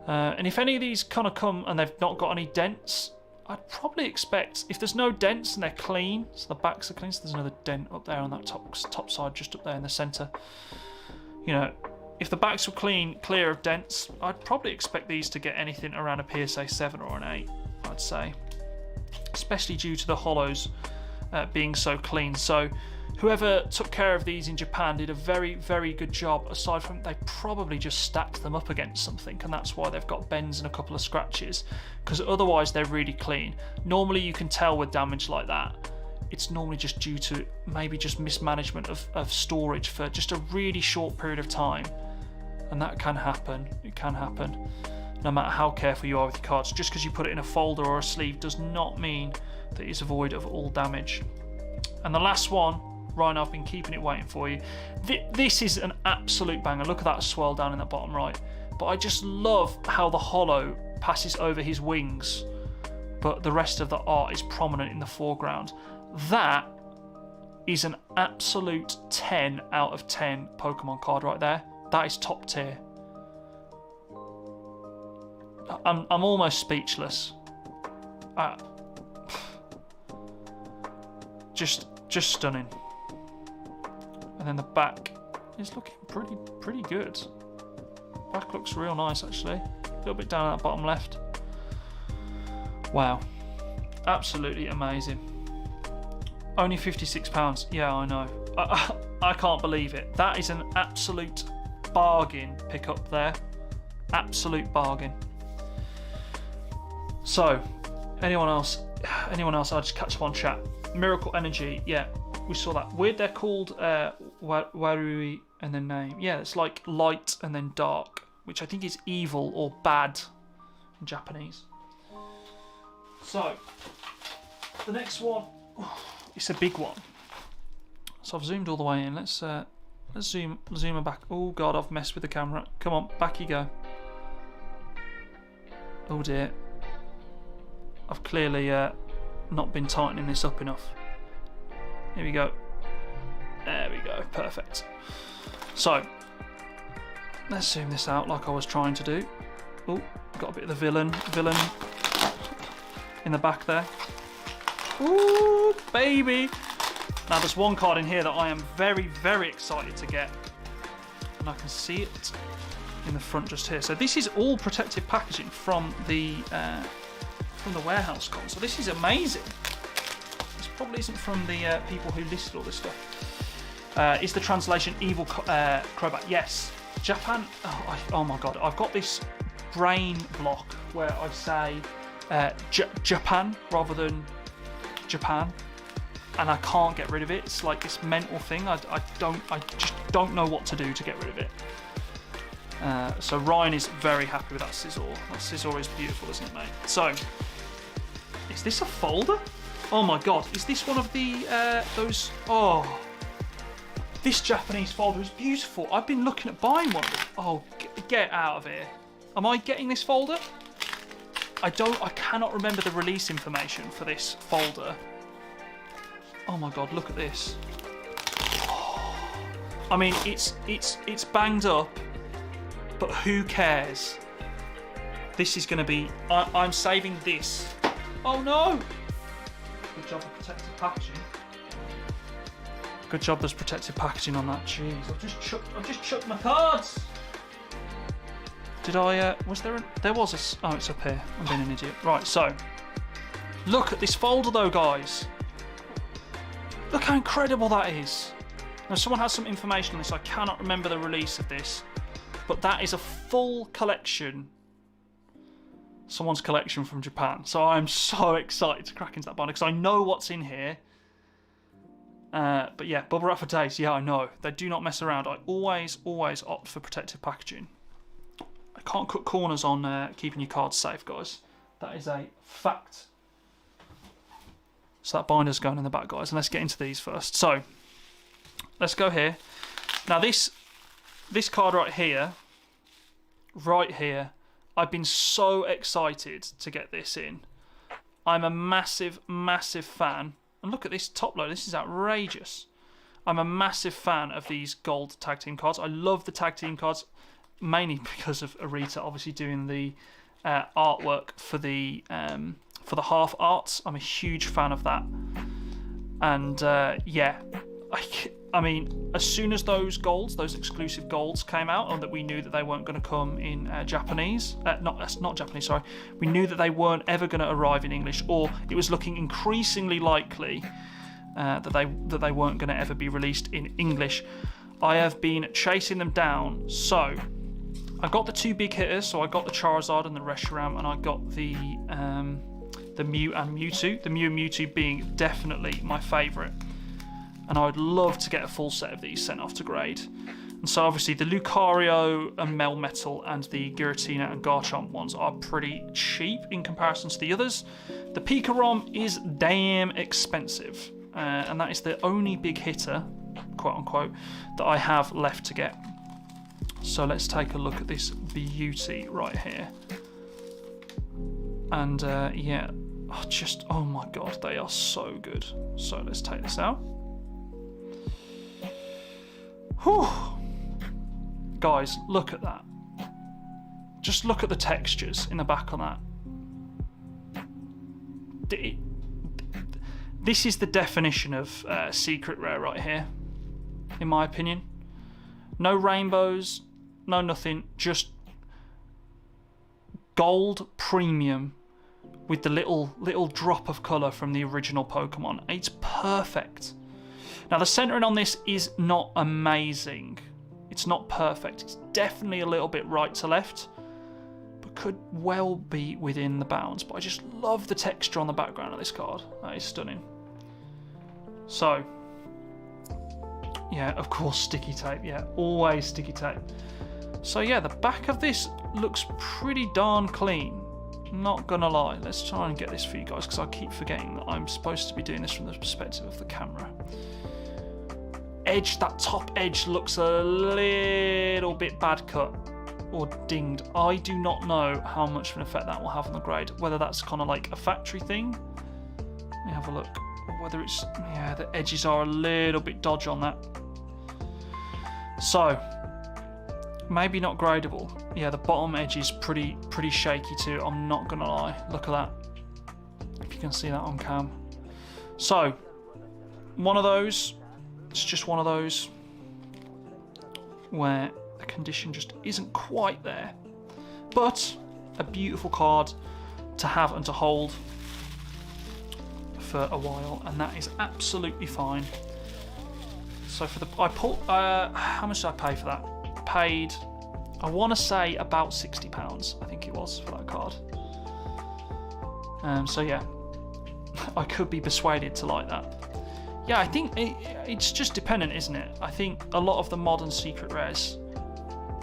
And if any of these kind of come and they've not got any dents, I'd probably expect, if there's no dents and they're clean, so the backs are clean, so there's another dent up there on that top side, just up there in the centre. You know, if the backs were clean, clear of dents, I'd probably expect these to get anything around a PSA 7 or an 8, I'd say. Especially due to the holos being so clean. So whoever took care of these in Japan did a very, very good job. Aside from, they probably just stacked them up against something, and that's why they've got bends and a couple of scratches, because otherwise they're really clean. Normally you can tell with damage like that, it's normally just due to maybe just mismanagement of storage for just a really short period of time, and that can happen. It can happen no matter how careful you are with your cards. Just because you put it in a folder or a sleeve does not mean that it's void of all damage. And the last one, Ryan, I've been keeping it waiting for you. This is an absolute banger. Look at that swirl down in the bottom right. But I just love how the holo passes over his wings, but the rest of the art is prominent in the foreground. That is an absolute 10 out of 10 Pokemon card right there. That is top tier. I'm almost speechless. Just stunning. And then the back is looking pretty good. Back looks real nice actually. A little bit down at that bottom left. Wow, absolutely amazing. Only £56. Yeah, I know. I can't believe it. That is an absolute bargain pick up there. Absolute bargain. So, anyone else? I'll just catch up on chat. Miracle Energy, yeah, we saw that. Weird, they're called Warui and then name. Yeah, it's like light and then dark, which I think is evil or bad in Japanese. So, the next one, it's a big one. So I've zoomed all the way in. Let's zoom it back. Oh God, I've messed with the camera. Come on, back you go. Oh dear. I've clearly not been tightening this up enough. Here we go. There we go. Perfect. So let's zoom this out like I was trying to do. Oh, got a bit of the villain in the back there. Ooh, baby. Now there's one card in here that I am very, very excited to get. And I can see it in the front just here. So this is all protective packaging from the warehouse con. So this is amazing. This probably isn't from the people who listed all this stuff. Is the translation Evil Crobat? Yes. Japan. Oh my God. I've got this brain block where I say Japan rather than Japan, and I can't get rid of it. It's like this mental thing. I just don't know what to do to get rid of it. So Ryan is very happy with that Scizor. That Scizor is beautiful, isn't it, mate? So, is this a folder? Oh my God, is this one of the those? Oh, this Japanese folder is beautiful. I've been looking at buying one. Oh, get out of here. Am I getting this folder? I cannot remember the release information for this folder. Oh my God, look at this. Oh, I mean, it's banged up, but who cares? This is going to be... I'm saving this. Oh no! Good job of protective packaging. Good job there's protective packaging on that. Jeez, I've just chucked my cards! Did I, was there there was a, oh, it's up here. I'm being an idiot. Right, so, look at this folder though, guys. Look how incredible that is. Now, someone has some information on this. I cannot remember the release of this, but that is a full collection. Someone's collection from Japan. So I'm so excited to crack into that binder because I know what's in here. But yeah, bubble wrap for days. Yeah, I know. They do not mess around. I always opt for protective packaging. I can't cut corners on keeping your cards safe, guys. That is a fact. So that binder's going in the back, guys. And let's get into these first. So, let's go here. Now this card right here, I've been so excited to get this in. I'm a massive, massive fan. And look at this top load. This is outrageous. I'm a massive fan of these gold tag team cards. I love the tag team cards. Mainly because of Arita obviously doing the artwork for the half arts. I'm a huge fan of that, and yeah, I mean, as soon as those exclusive golds came out, and that we knew that they weren't going to come in Japanese, not Japanese, sorry, we knew that they weren't ever going to arrive in English, or it was looking increasingly likely that they weren't going to ever be released in English. I have been chasing them down. So I got the two big hitters. So I got the Charizard and the Reshiram, and I got the Mew and Mewtwo. The Mew and Mewtwo being definitely my favourite. And I would love to get a full set of these sent off to grade. And so obviously the Lucario and Melmetal and the Giratina and Garchomp ones are pretty cheap in comparison to the others. The PIKA ROM is damn expensive. And that is the only big hitter, quote unquote, that I have left to get. So let's take a look at this beauty right here. And yeah, oh my God, they are so good. So let's take this out. Whew. guys, look at that. Just look at the textures in the back on that. This is the definition of secret rare right here, in my opinion. No rainbows, no nothing, just gold premium with the little drop of colour from the original Pokemon. It's perfect. Now the centering on this is not amazing. It's not perfect. It's definitely a little bit right to left, but could well be within the bounds. But I just love the texture on the background of this card. That is stunning. So, yeah, of course, sticky tape. Yeah, always sticky tape. So yeah, the back of this looks pretty darn clean. Not gonna lie. Let's try and get this for you guys, because I keep forgetting that I'm supposed to be doing this from the perspective of the camera. Edge, that top edge looks a little bit bad cut or dinged. I do not know how much of an effect that will have on the grade, whether that's kind of like a factory thing. Let me have a look. Or whether it's, yeah, the edges are a little bit dodgy on that. So, maybe not gradable. Yeah, the bottom edge is pretty shaky too, I'm not gonna lie. Look at that. If you can see that on cam. So, one of those. It's just one of those where the condition just isn't quite there. But a beautiful card to have and to hold for a while, and that is absolutely fine. So for the how much did I pay for that? I paid, I want to say about £60, I think it was, for that card. So yeah, I could be persuaded to like that. Yeah, I think it's just dependent, isn't it? I think a lot of the modern secret rares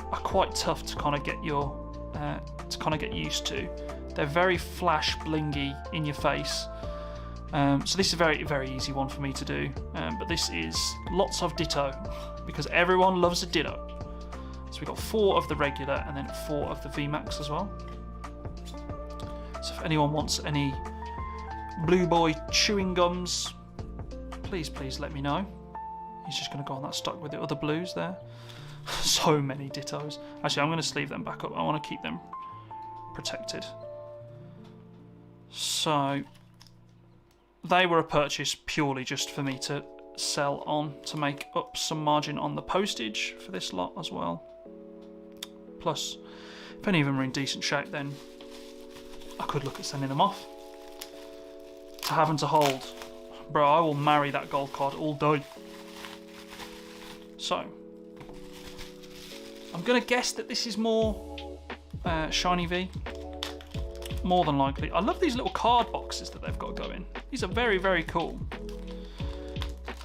are quite tough to kind of get used to. They're very flash blingy in your face. So this is a very easy one for me to do. But this is lots of ditto, because everyone loves a ditto. So we got 4 of the regular and then 4 of the VMAX as well. So if anyone wants any Blue Boy chewing gums, please let me know. He's just going to go on that stock with the other blues there. So many dittos. Actually, I'm going to sleeve them back up. I want to keep them protected. So they were a purchase purely just for me to sell on, to make up some margin on the postage for this lot as well. Plus, if any of them are in decent shape, then I could look at sending them off. To have and to hold. Bro, I will marry that gold card all day. So, I'm going to guess that this is more Shiny V. More than likely. I love these little card boxes that they've got going. These are very cool.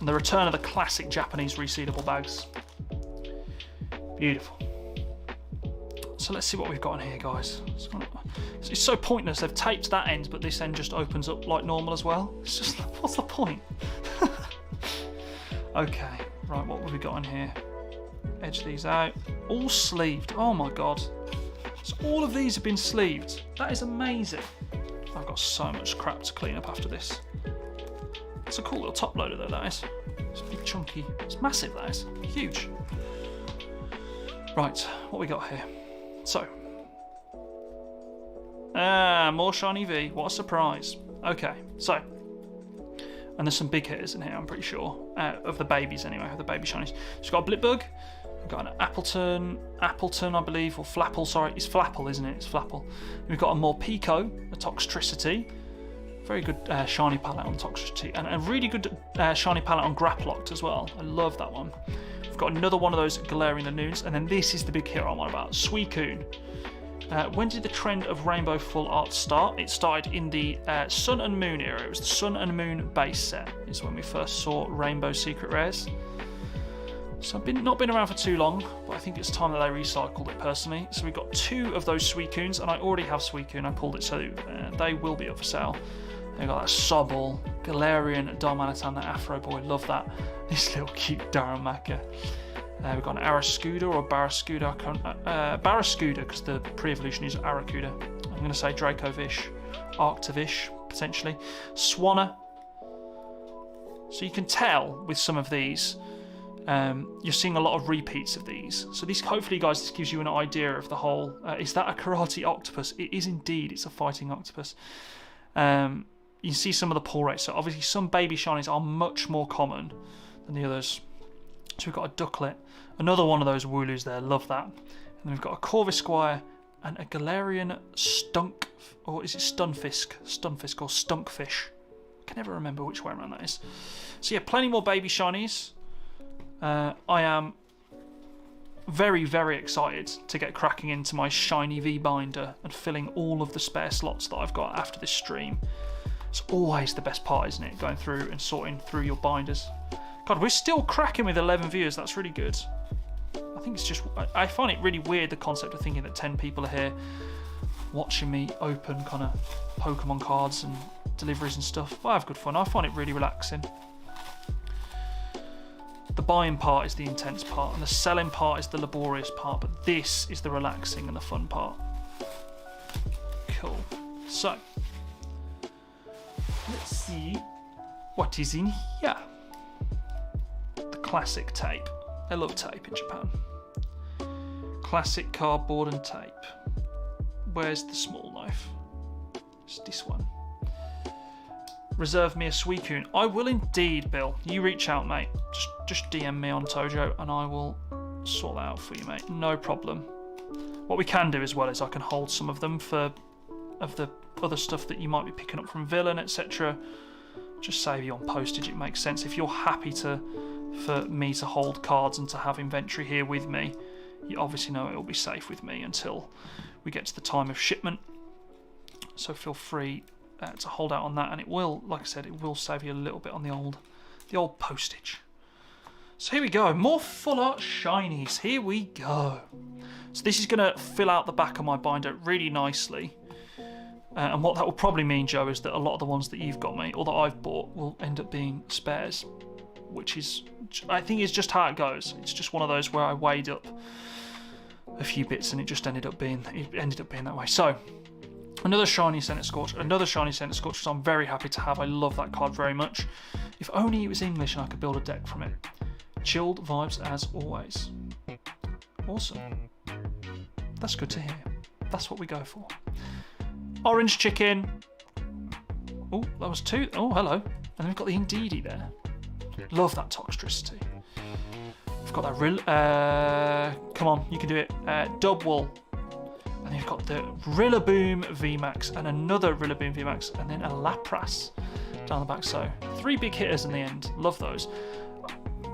And the return of the classic Japanese resealable bags. Beautiful. So let's see what we've got in here, guys. It's so pointless. They've taped that end, but this end just opens up like normal as well. It's just, what's the point? Okay, right, what have we got in here? Edge these out. All sleeved. Oh my god. So all of these have been sleeved. That is amazing. I've got so much crap to clean up after this. It's a cool little top loader though, that is. It's big chunky. It's massive, that is. Huge. Right, what we got here? So. More Shiny V. What a surprise. Okay, so. And there's some big hitters in here, I'm pretty sure. Of the babies anyway, of the baby Shinies. So we've got a Blipbug. We've got an Appleton, I believe, or Flapple, sorry. It's Flapple, isn't it? It's Flapple. We've got a more Pico, a Toxtricity. Very good shiny palette on Toxtricity. And a really good shiny palette on Grapploct as well. I love that one. We've got another one of those Galarian Lanoons. And then this is the big hero I'm on about, Suicune. When did the trend of rainbow full art start? It started in the Sun and Moon era. It was the Sun and Moon base set is when we first saw rainbow secret rares. So I've not been around for too long, but I think it's time that they recycled it personally. So we've got 2 of those Suicunes, and I already have Suicune. I pulled it, so they will be up for sale. They've got that Sobble, Galarian, Darmanitan, that Afro Boy. Love that. This little cute Darumaka. We've got an Arascuda or Barrascuda. Barrascuda, because the pre-evolution is Aracuda. I'm going to say Dracovish, Arctovish, potentially. Swanna. So you can tell with some of these, You're seeing a lot of repeats of these. So these, hopefully, guys, this gives you an idea of the whole. Is that a karate octopus? It is indeed. It's a fighting octopus. You see some of the pull rates. So obviously some baby shinies are much more common than the others. So we've got a ducklet. Another one of those Wooloos there. Love that. And then we've got a Corvus Squire and a Galarian Stunk, or is it Stunfisk? Stunfisk or Stunkfish. I can never remember which way around that is. So yeah, plenty more baby shinies. I am very, very excited to get cracking into my shiny V binder and filling all of the spare slots that I've got after this stream. It's always the best part, isn't it? Going through and sorting through your binders. God, we're still cracking with 11 viewers. That's really good. I think it's just, I find it really weird, the concept of thinking that 10 people are here watching me open kind of Pokemon cards and deliveries and stuff. But I have good fun. I find it really relaxing. The buying part is the intense part, and the selling part is the laborious part, but this is the relaxing and the fun part. Cool. So, let's see what is in here. The classic tape. I love tape in Japan. Classic cardboard and tape. Where's the small knife? It's this one. Reserve me a Suicune. I will indeed, Bill. You reach out, mate. Just DM me on Tojo and I will sort that out for you, mate. No problem. What we can do as well is I can hold some of them of the other stuff that you might be picking up from Villain, etc. Just save you on postage. It makes sense. If you're happy for me to hold cards and to have inventory here with me, you obviously know it will be safe with me until we get to the time of shipment. So feel free to hold out on that, and it will, like I said, it will save you a little bit on the old postage. So here we go, more full art shinies. Here we go. So this is going to fill out the back of my binder really nicely. And what that will probably mean, Joe, is that a lot of the ones that you've got, mate, or that I've bought, will end up being spares, which is, I think, is just how it goes. It's just one of those where I weighed up a few bits, and it just ended up being that way. So. Another shiny Senate Scorch, which I'm very happy to have. I love that card very much. If only it was English and I could build a deck from it. Chilled vibes as always. Awesome. That's good to hear. That's what we go for. Orange chicken. Oh, that was two. Oh, hello. And then we've got the Indeedee there. Love that Toxtricity. We've got that come on, you can do it. Dubwool. And you've got the Rillaboom VMAX and another Rillaboom VMAX and then a Lapras down the back. So 3 big hitters in the end. Love those.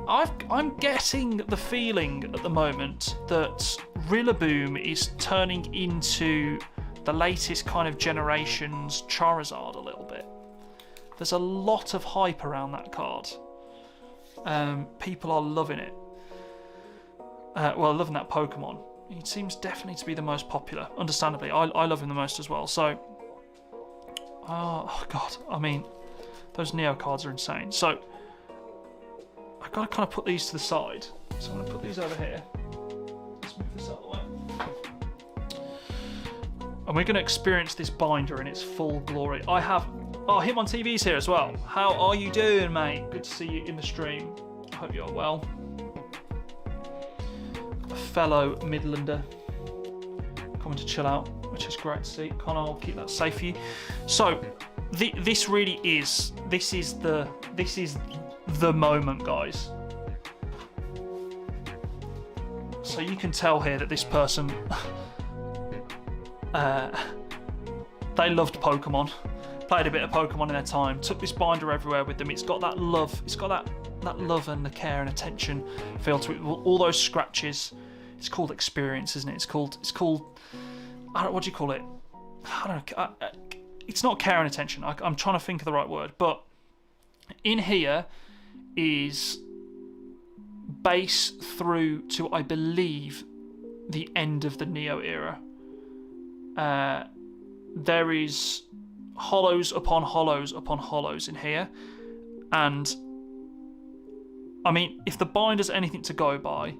I'm getting the feeling at the moment that Rillaboom is turning into the latest kind of generation's Charizard a little bit. There's a lot of hype around that card. People are loving it. Loving that Pokemon. He seems definitely to be the most popular. Understandably, I love him the most as well. So, oh god, I mean, those Neo cards are insane. So, I've got to kind of put these to the side. So I'm going to put these over here. Let's move this out of the way. And we're going to experience this binder in its full glory. I have, HitmontV's here as well. How are you doing, mate? Good to see you in the stream. I hope you're well. Fellow Midlander coming to chill out, which is great to see. Connor, I'll keep that safe for you. So this really is the moment, guys. So you can tell here that this person they loved Pokemon, played a bit of Pokemon in their time, took this binder everywhere with them. It's got that love, it's got that love and the care and attention feel to it. All those scratches. It's called experience, isn't it? It's called. What do you call it? I don't know. It's not care and attention. I'm trying to think of the right word. But in here is base through to, I believe, the end of the Neo era. There is hollows upon hollows upon hollows in here, and I mean, if the binder's anything to go by,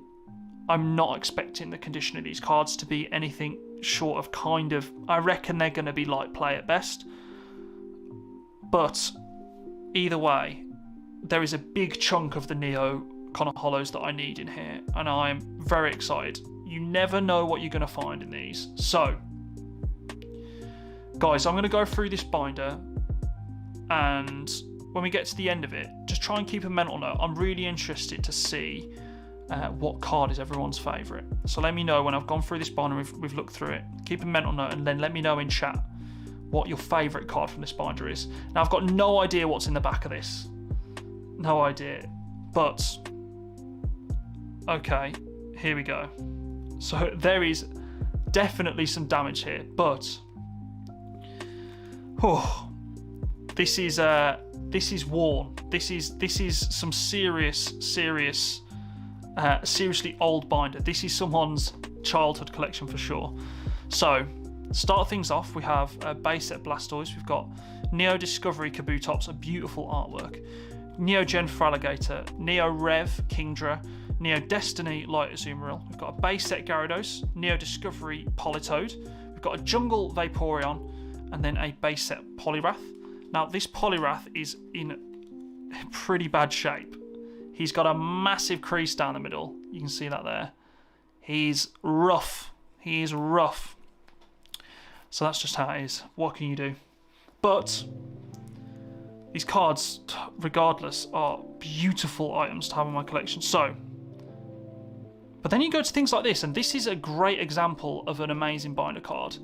I'm not expecting the condition of these cards to be anything short of kind of, I reckon they're going to be light play at best. But either way, there is a big chunk of the Neo kind of holos that I need in here, and I'm very excited. You never know what you're going to find in these. So, guys, I'm going to go through this binder, and when we get to the end of it, just try and keep a mental note. I'm really interested to see what card is everyone's favourite. So let me know when I've gone through this binder, we've looked through it. Keep a mental note, and then let me know in chat what your favourite card from this binder is. Now, I've got no idea what's in the back of this. No idea. But, okay, here we go. So there is definitely some damage here, but this is worn. This is some seriously old binder. This is someone's childhood collection for sure. So, start things off, we have a base set Blastoise. We've got Neo Discovery Kabutops, a beautiful artwork. Neo Gen Feraligatr, Neo Rev Kingdra, Neo Destiny Light Azumarill. We've got a base set Gyarados, Neo Discovery Politoed. We've got a Jungle Vaporeon, and then a base set Poliwrath. Now, this Poliwrath is in pretty bad shape. He's got a massive crease down the middle. You can see that there. He's rough. He is rough. So that's just how it is. What can you do? But these cards, regardless, are beautiful items to have in my collection. So, but then you go to things like this, and this is a great example of an amazing binder card.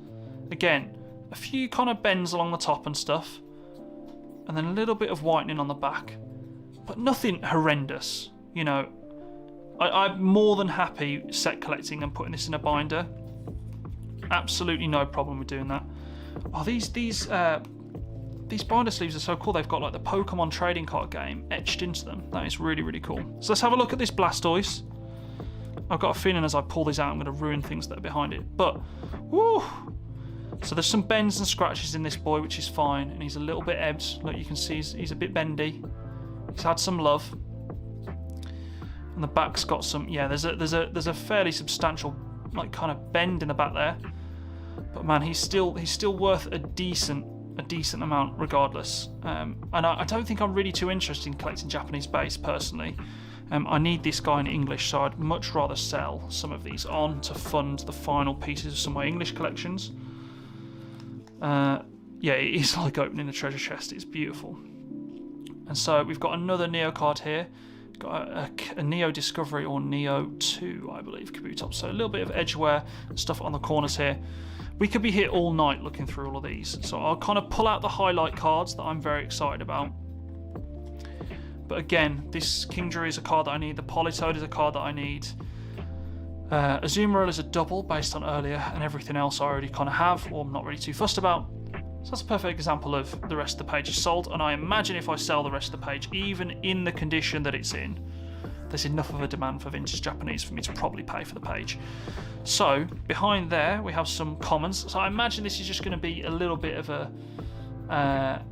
Again, a few kind of bends along the top and stuff, and then a little bit of whitening on the back, but nothing horrendous. You know, I'm more than happy set collecting and putting this in a binder. Absolutely no problem with doing that. Oh, these binder sleeves are so cool. They've got like the Pokemon trading card game etched into them. That is really, really cool. So let's have a look at this Blastoise. I've got a feeling as I pull these out, I'm going to ruin things that are behind it. But, woo! So there's some bends and scratches in this boy, which is fine. And he's a little bit ebbed. Look, you can see he's a bit bendy. He's had some love. And the back's got some, yeah, there's a fairly substantial like kind of bend in the back there. But man, he's still worth a decent amount regardless. And I don't think I'm really too interested in collecting Japanese base personally. I need this guy in English, so I'd much rather sell some of these on to fund the final pieces of some of my English collections. Yeah, it is like opening a treasure chest. It's beautiful. And so we've got another Neo card here. Got a Neo Discovery or Neo 2, I believe, Kabutops. So a little bit of edge wear and stuff on the corners here. We could be here all night looking through all of these. So I'll kind of pull out the highlight cards that I'm very excited about. But again, this Kingdra is a card that I need. The Politoed is a card that I need. Azumarill is a double based on earlier, and everything else I already kind of have, or I'm not really too fussed about. So that's a perfect example of the rest of the page is sold, and I imagine if I sell the rest of the page, even in the condition that it's in, there's enough of a demand for vintage Japanese for me to probably pay for the page. So, behind there, we have some commons. So I imagine this is just going to be a little bit of a... that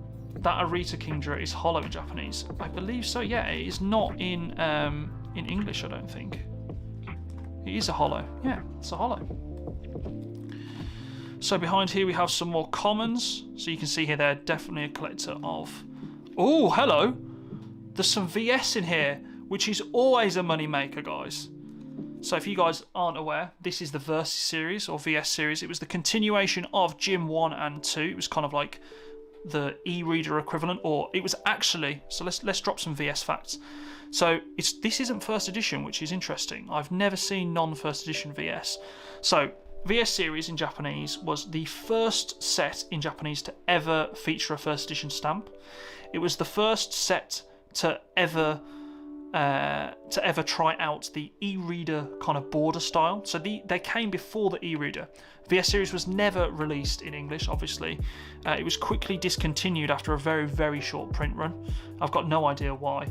Arita Kingdra is holo in Japanese. I believe so, yeah. It is not in English, I don't think. It is a holo. Yeah, it's a holo. So behind here we have some more commons. So you can see here they're definitely a collector of... Oh, hello! There's some VS in here, which is always a money maker, guys. So if you guys aren't aware, this is the Versus series or VS series. It was the continuation of Gym 1 and 2. It was kind of like the e-reader equivalent, or it was actually... So let's drop some VS facts. So this isn't first edition, which is interesting. I've never seen non-first edition VS. So VS series in Japanese was the first set in Japanese to ever feature a first edition stamp. It was the first set to ever try out the e-reader kind of border style. So they came before the e-reader. VS series was never released in English, obviously. It was quickly discontinued after a very, very short print run. I've got no idea why.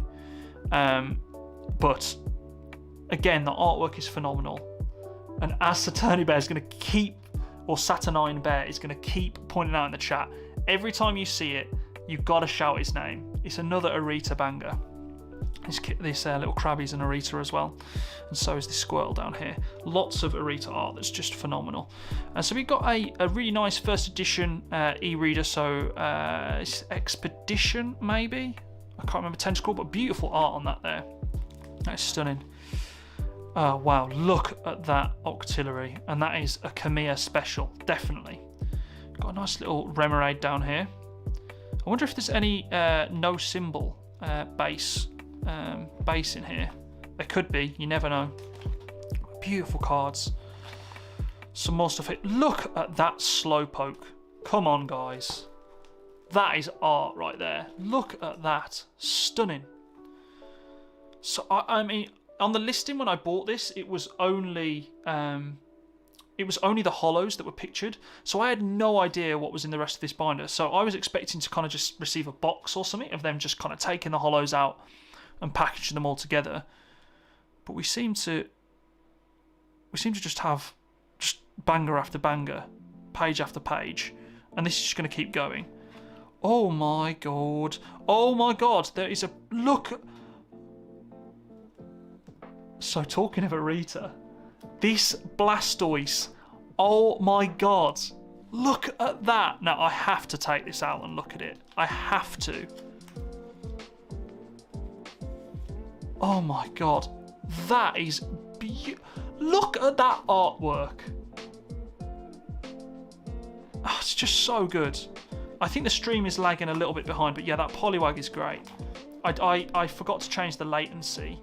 But again, the artwork is phenomenal. And as Saturny Bear is going to keep, or Saturnine Bear is going to keep pointing out in the chat, every time you see it, you've got to shout his name. It's another Arita banger. This little Krabby's an Arita as well, and so is this Squirtle down here. Lots of Arita art that's just phenomenal. So we've got a really nice first edition e-reader, so it's Expedition maybe? I can't remember Tentacle, but beautiful art on that there. That's stunning. Oh, wow, look at that Octillery. And that is a Kamiya special, definitely. Got a nice little Remoraid down here. I wonder if there's any no symbol base in here. There could be, you never know. Beautiful cards. Some more stuff here. Look at that Slowpoke. Come on, guys. That is art right there. Look at that. Stunning. So, I mean, on the listing when I bought this, it was only the hollows that were pictured. So I had no idea what was in the rest of this binder. So I was expecting to kind of just receive a box or something of them just kind of taking the hollows out and packaging them all together. But we seem to just have just banger after banger, page after page, and this is just going to keep going. Oh my god! Oh my god! There is a look. So talking of a Rita, this Blastoise. Oh my god! Look at that! Now I have to take this out and look at it. I have to. Oh my god! That is beautiful. Look at that artwork. Oh, it's just so good. I think the stream is lagging a little bit behind, but yeah, that Poliwag is great. I forgot to change the latency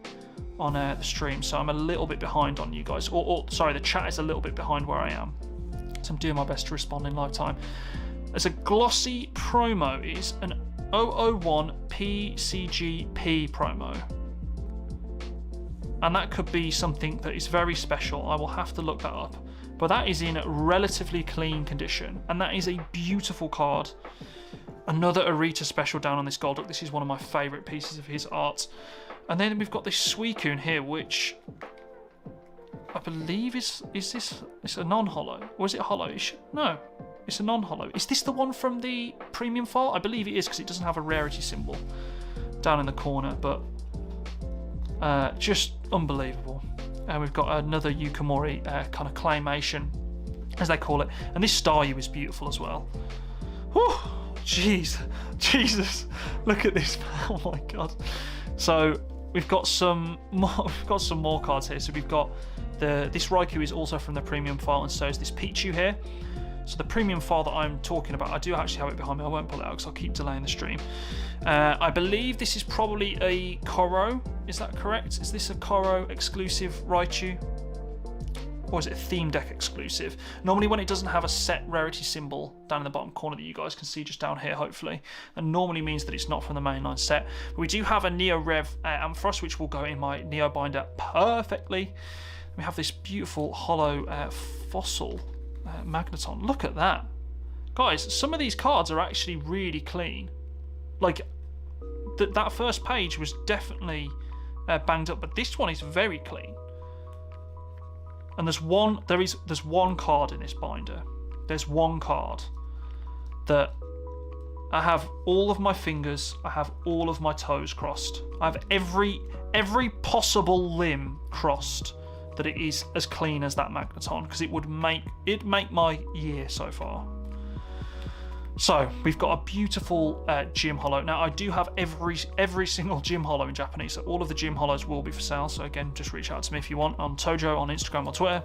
on the stream, so I'm a little bit behind on you guys. Or sorry, the chat is a little bit behind where I am. So I'm doing my best to respond in live time. There's a glossy promo. Is an 001 PCGP promo. And that could be something that is very special. I will have to look that up. But that is in relatively clean condition. And that is a beautiful card. Another Arita special down on this Golduck. This is one of my favourite pieces of his art. And then we've got this Suicune here, which I believe is this... It's a non-hollow. Or is it hollow? No, it's a non-hollow. Is this the one from the premium file? I believe it is, because it doesn't have a rarity symbol down in the corner. But just unbelievable. And we've got another Yukimori kind of claymation, as they call it. And this Staryu is beautiful as well. Whew, jeez, Jesus, look at this. Oh my god. So we've got some more cards here. So we've got this Raikou is also from the premium file, and so is this Pichu here. So the premium file that I'm talking about, I do actually have it behind me. I won't pull it out because I'll keep delaying the stream. I believe this is probably a Koro. Is that correct? Is this a Koro exclusive Raichu? Or is it a theme deck exclusive? Normally when it doesn't have a set rarity symbol down in the bottom corner that you guys can see just down here, hopefully, and normally means that it's not from the mainline set. But we do have a Neo Rev Ampharos, which will go in my Neo binder perfectly. We have this beautiful hollow fossil Magneton. Look at that. Guys, some of these cards are actually really clean. Like, that first page was definitely banged up, but this one is very clean. And there's one card in this binder. There's one card that I have all of my fingers, I have all of my toes crossed. I have every possible limb crossed that it is as clean as that Magneton, because it would make my year so far. So we've got a beautiful gym hollow. Now I do have every single gym hollow in Japanese, so all of the gym hollows will be for sale. So again, just reach out to me if you want on Tojo, on Instagram or Twitter.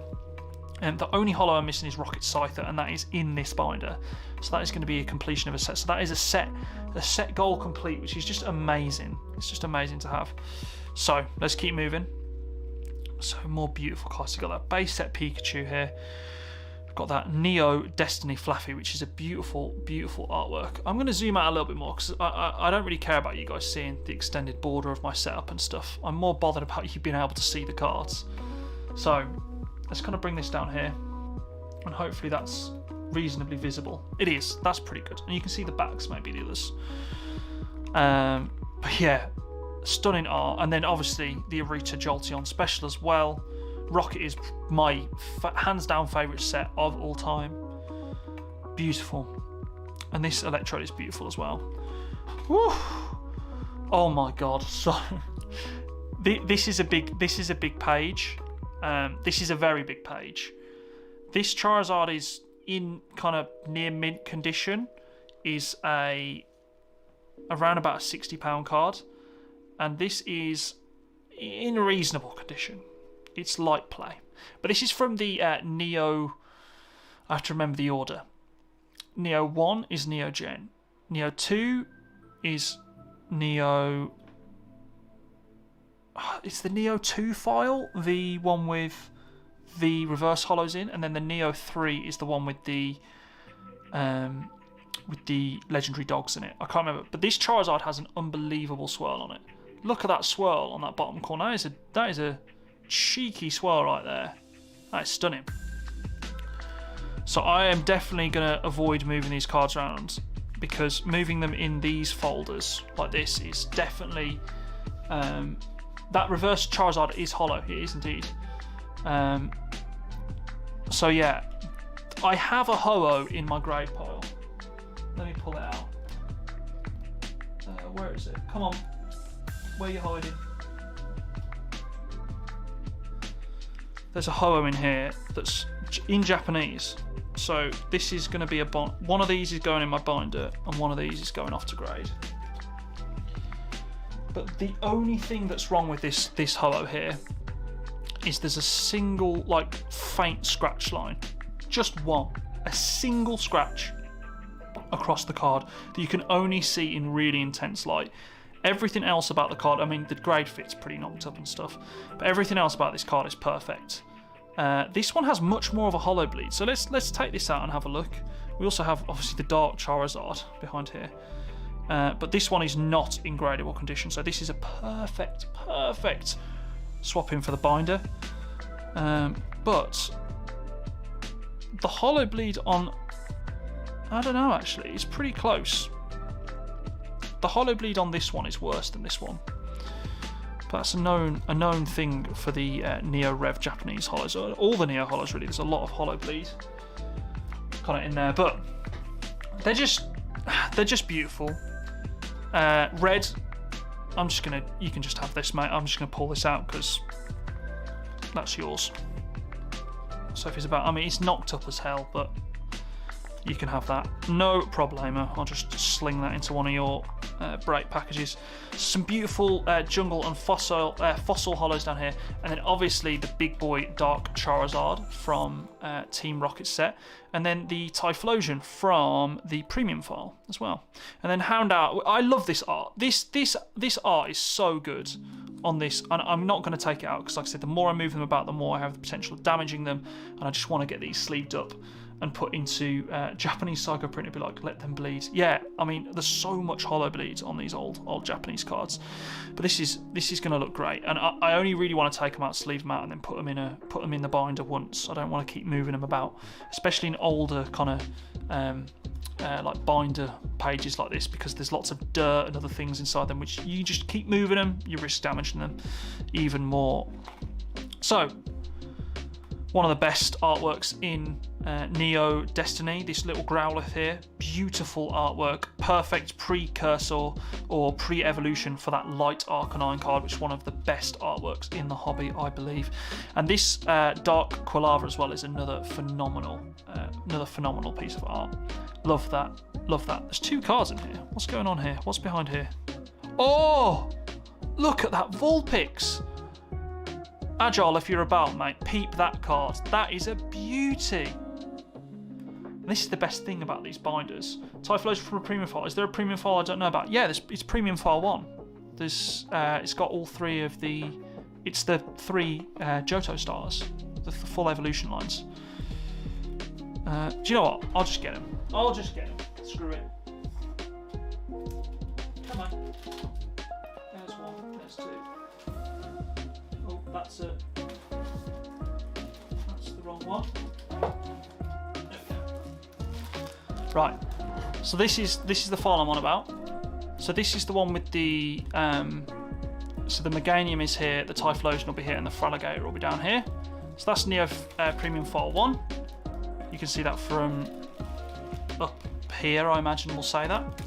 And the only hollow I'm missing is Rocket Scyther, and that is in this binder. So that is going to be a completion of a set. So that is a set goal complete, which is just amazing. It's just amazing to have. So let's keep moving. So more beautiful cards. You've got that base set Pikachu here. We've got that Neo Destiny Flaffy, which is a beautiful, beautiful artwork. I'm going to zoom out a little bit more because I don't really care about you guys seeing the extended border of my setup and stuff. I'm more bothered about you being able to see the cards. So let's kind of bring this down here, and hopefully that's reasonably visible. It is. That's pretty good. And you can see the backs, maybe the others. But yeah, stunning art. And then obviously the Arita Jolteon special as well. Rocket is my hands down favourite set of all time. Beautiful. And this Electrode is beautiful as well. Woo! Oh my god. So this is a big page. This is a very big page. This Charizard is in kind of near mint condition. Is around about a £60 card. And this is in reasonable condition. It's light play. But this is from the Neo... I have to remember the order. Neo 1 is Neo Gen. Neo 2 is Neo... It's the Neo 2 file, the one with the reverse hollows in, and then the Neo 3 is the one with the legendary dogs in it. I can't remember, but this Charizard has an unbelievable swirl on it. Look at that swirl on that bottom corner. That is a cheeky swirl right there. That is stunning. So I am definitely going to avoid moving these cards around, because moving them in these folders like this is definitely... that reverse Charizard is hollow. It is indeed. So yeah, I have a Ho-Oh in my grade pile. Let me pull it out. Where is it? Come on. Where are you hiding? There's a Ho-Oh in here that's in Japanese. So this is going to be a one of these is going in my binder, and one of these is going off to grade. But the only thing that's wrong with this Ho-Oh here is there's a single, like, faint scratch line. Just one. A single scratch across the card that you can only see in really intense light. Everything else about the card, I mean, the grade fit's pretty knocked up and stuff, but everything else about this card is perfect. This one has much more of a hollow bleed, so let's take this out and have a look. We also have, obviously, the Dark Charizard behind here. But this one is not in gradable condition, so this is a perfect swap in for the binder. But the hollow bleed on, I don't know actually, it's pretty close. The hollow bleed on this one is worse than this one. But that's a known thing for the Neo Rev Japanese hollows. All the Neo hollows really, there's a lot of hollow bleed kind of in there, but they're just beautiful. Red, you can just have this, mate. I'm just gonna pull this out because that's yours. So if it's about, I mean, it's knocked up as hell, but you can have that, no problemo. I'll just sling that into one of your break packages. Some beautiful jungle and fossil hollows down here, and then obviously the big boy Dark Charizard from Team Rocket set, and then the Typhlosion from the premium file as well. And then Houndour. I love this art. This art is so good on this, and I'm not going to take it out because, like I said, the more I move them about, the more I have the potential of damaging them, and I just want to get these sleeved up and put into Japanese Psycho Print and be like, let them bleed. Yeah, I mean, there's so much hollow bleed on these old Japanese cards, but this is going to look great. And I only really want to take them out, sleeve them out, and then put them in the binder once. I don't want to keep moving them about, especially in older kind of like binder pages like this, because there's lots of dirt and other things inside them, which you just keep moving them, you risk damaging them even more. So, one of the best artworks in Neo Destiny, this little Growlithe here, beautiful artwork, perfect precursor or pre-evolution for that light Arcanine card, which is one of the best artworks in the hobby, I believe. And this Dark Quilava as well is another phenomenal piece of art. Love that, love that. There's two cards in here. What's going on here? What's behind here? Oh, look at that Vulpix. Agile, if you're about, mate, peep that card. That is a beauty. And this is the best thing about these binders. Typhlosion from a premium file. Is there a premium file I don't know about? Yeah, it's premium file 1. There's, it's got all three of the... It's the 3 Johto stars. The full evolution lines. Do you know what? I'll just get him. Screw it. Come on. There's 1. There's 2. Oh, that's the wrong one. Right. So this is the file I'm on about. So this is the one with the so the Meganium is here, the Typhlosion will be here, and the Fraligator will be down here. So that's Neo Premium File 1. You can see that from up here, I imagine we'll say that.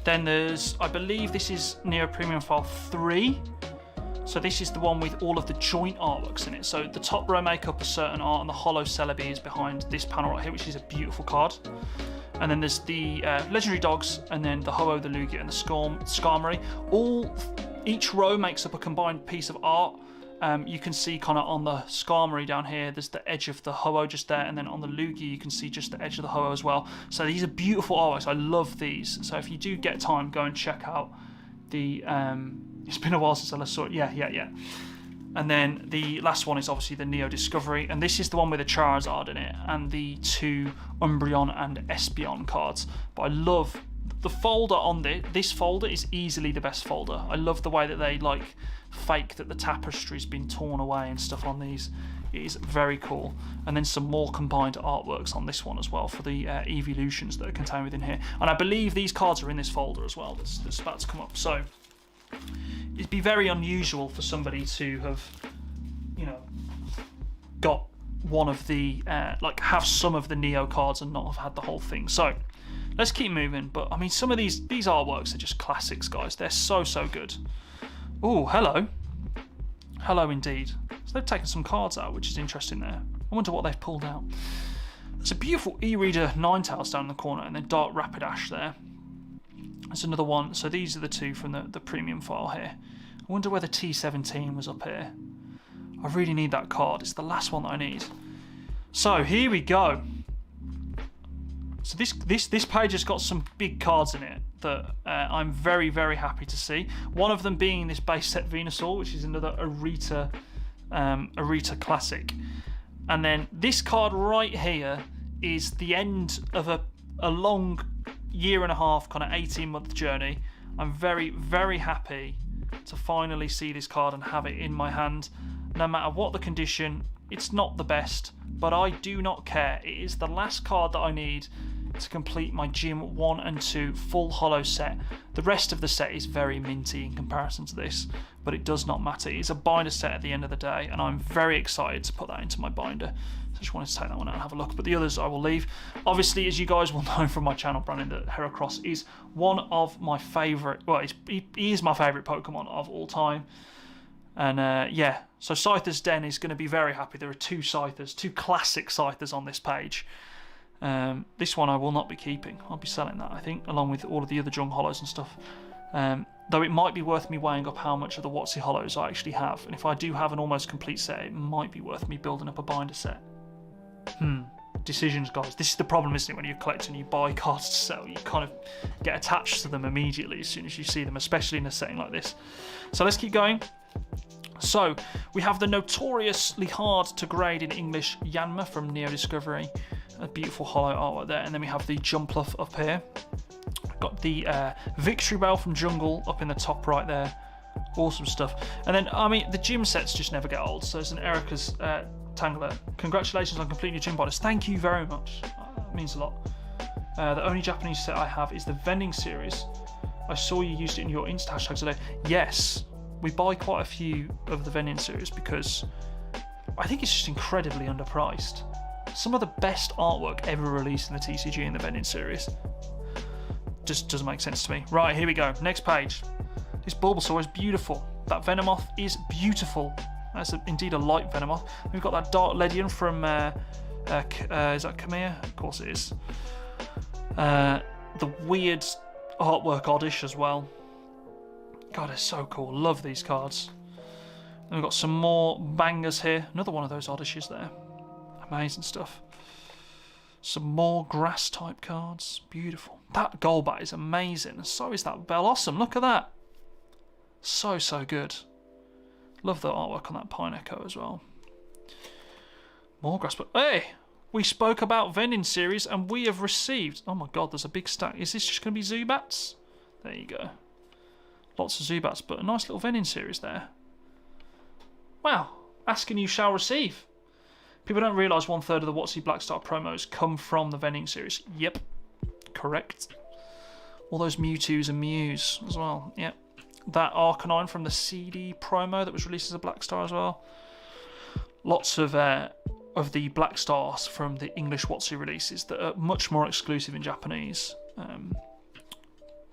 Then there's, I believe this is Neo Premium File 3. So this is the one with all of the joint artworks in it. So the top row make up a certain art, and the Hollow Celebi is behind this panel right here, which is a beautiful card. And then there's the Legendary Dogs, and then the Ho-Oh, the Lugia, and the Skarmory. All Each row makes up a combined piece of art. You can see kind of on the Skarmory down here, there's the edge of the Ho-Oh just there, and then on the Lugia you can see just the edge of the Ho-Oh as well. So these are beautiful artworks. I love these. So if you do get time, go and check out the... it's been a while since I last saw it. Yeah. And then the last one is obviously the Neo Discovery, and this is the one with the Charizard in it, and the 2 Umbreon and Espeon cards. But I love the folder on this folder is easily the best folder. I love the way that they like fake that the tapestry's been torn away and stuff on these. It is very cool. And then some more combined artworks on this one as well for the evolutions that are contained within here. And I believe these cards are in this folder as well that's about to come up. So it'd be very unusual for somebody to have, you know, got one of the like have some of the Neo cards and not have had the whole thing. So let's keep moving. But I mean, some of these artworks are just classics, guys. They're so good. Oh, hello indeed. So they've taken some cards out, which is interesting there. I wonder what they've pulled out. There's a beautiful e-reader Ninetales down in the corner, and then Dark Rapidash there. There's another one. So these are the 2 from the premium file here. I wonder whether T17 was up here. I really need that card. It's the last one that I need. So here we go. So this page has got some big cards in it that I'm very happy to see. One of them being this base set Venusaur, which is another Arita classic. And then this card right here is the end of a long 1.5 kind of 18-month journey. I'm very happy to finally see this card and have it in my hand. No matter what the condition, it's not the best, but I do not care. It is the last card that I need to complete my Gym 1 and 2 full holo set. The rest of the set is very minty in comparison to this, but it does not matter. It's a binder set at the end of the day, and I'm very excited to put that into my binder. So I just wanted to take that one out and have a look, but the others I will leave. Obviously, as you guys will know from my channel, Brandon, that Heracross is one of my favourite, well, he is my favourite Pokemon of all time. And yeah, so Scyther's Den is going to be very happy. There are 2 Scythers, 2 classic Scythers on this page. This one I will not be keeping. I'll be selling that, I think, along with all of the other Jung Hollows and stuff. Though it might be worth me weighing up how much of the WoTC Hollows I actually have. And if I do have an almost complete set, it might be worth me building up a binder set. Decisions, guys. This is the problem, isn't it, when you're collecting, you buy cards to sell. You kind of get attached to them immediately as soon as you see them, especially in a setting like this. So let's keep going. So we have the notoriously hard to grade in English Yanma from Neo Discovery. A beautiful hollow artwork there. And then we have the Jumpluff up here. Got the Victory Bell from Jungle up in the top right there. Awesome stuff. And then, I mean, the gym sets just never get old. So there's an Erica's Tangler. Congratulations on completing your gym binders. Thank you very much. That means a lot. The only Japanese set I have is the Vending series. I saw you used it in your Insta hashtag today. Yes, we buy quite a few of the Vending series because I think it's just incredibly underpriced. Some of the best artwork ever released in the TCG in the Vending series. Just doesn't make sense to me. Right, here we go. Next page. This Bulbasaur is beautiful. That Venomoth is beautiful. That's indeed a light Venomoth. We've got that Dark Ledian from, is that Kamiya? Of course it is. The weird artwork Oddish as well. God, it's so cool. Love these cards. And we've got some more bangers here. Another one of those Oddishes there. Amazing stuff. Some more grass type cards. Beautiful. That Golbat is amazing. And so is that Bellossom. Look at that. So good. Love the artwork on that Pine Echo as well. More grass. But hey, we spoke about Vending series and we have received. Oh my god, there's a big stack. Is this just going to be Zubats? There you go. Lots of Zubats, but a nice little Vending series there. Wow. Ask and you shall receive. People don't realise 1/3 of the WoTC Blackstar promos come from the Vending series. Yep. Correct. All those Mewtwo's and Mews as well. Yep. That Arcanine from the CD promo that was released as a Blackstar as well. Lots of the Blackstars from the English WoTC releases that are much more exclusive in Japanese.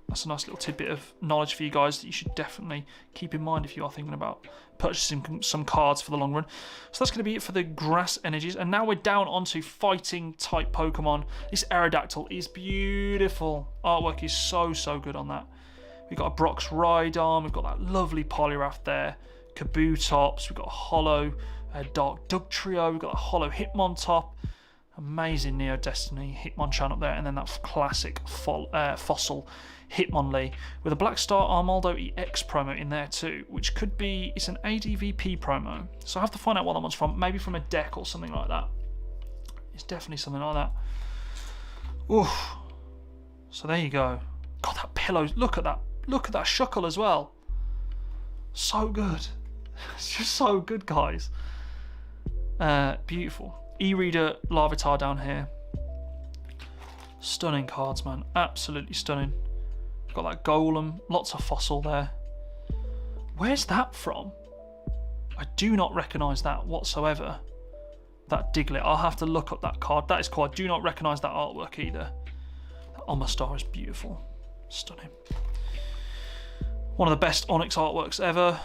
That's a nice little tidbit of knowledge for you guys that you should definitely keep in mind if you are thinking about purchasing some cards for the long run. So that's going to be it for the grass energies. And now we're down onto fighting type Pokemon. This Aerodactyl is beautiful. Artwork is so good on that. We've got a Brock's Rhydon. We've got that lovely Poliwrath there. Kabutops. We've got a holo Dark Dugtrio. We've got a holo Hitmontop. Amazing Neo Destiny Hitmonchan up there. And then that classic fossil Hitmonlee with a Black Star Armaldo EX promo in there too, which could be, it's an ADVP promo. So I have to find out what that one's from. Maybe from a deck or something like that. It's definitely something like that. Oof. So there you go. God, that pillow. Look at that. Look at that Shuckle as well. So good. It's just so good, guys. Beautiful. E-Reader Larvitar down here. Stunning cards, man. Absolutely stunning. Got that Golem. Lots of fossil there. Where's that from? I do not recognise that whatsoever. That Diglett. I'll have to look up that card. That is cool. I do not recognise that artwork either. That Omastar is beautiful. Stunning. One of the best Onyx artworks ever.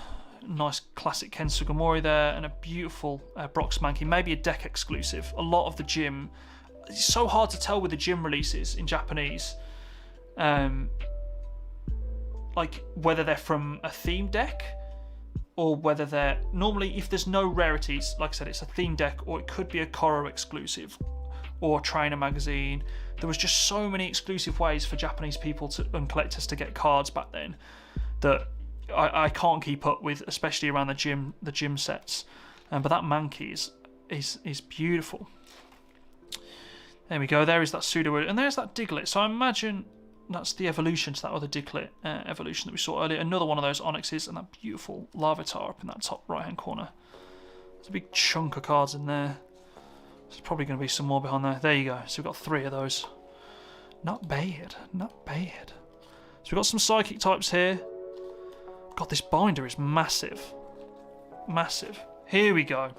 Nice classic Ken Sugimori there, and a beautiful Brock's Mankey. Maybe a deck exclusive. A lot of the gym. It's so hard to tell with the gym releases in Japanese. Like whether they're from a theme deck or whether they're normally, if there's no rarities, like I said, it's a theme deck, or it could be a Koro exclusive or Trainer magazine. There was just so many exclusive ways for Japanese people and collectors to get cards back then that I can't keep up with, especially around the gym sets. But that Mankey is beautiful. There we go. There is that Sudowoodo, and there's that Diglett. So I imagine that's the evolution to that other Diglett evolution that we saw earlier. Another one of those Onyxes, and that beautiful Larvitar up in that top right-hand corner. There's a big chunk of cards in there. There's probably going to be some more behind there. There you go. So we've got 3 of those. Not bad. Not bad. So we've got some Psychic types here. God, this binder is massive. Massive. Here we go.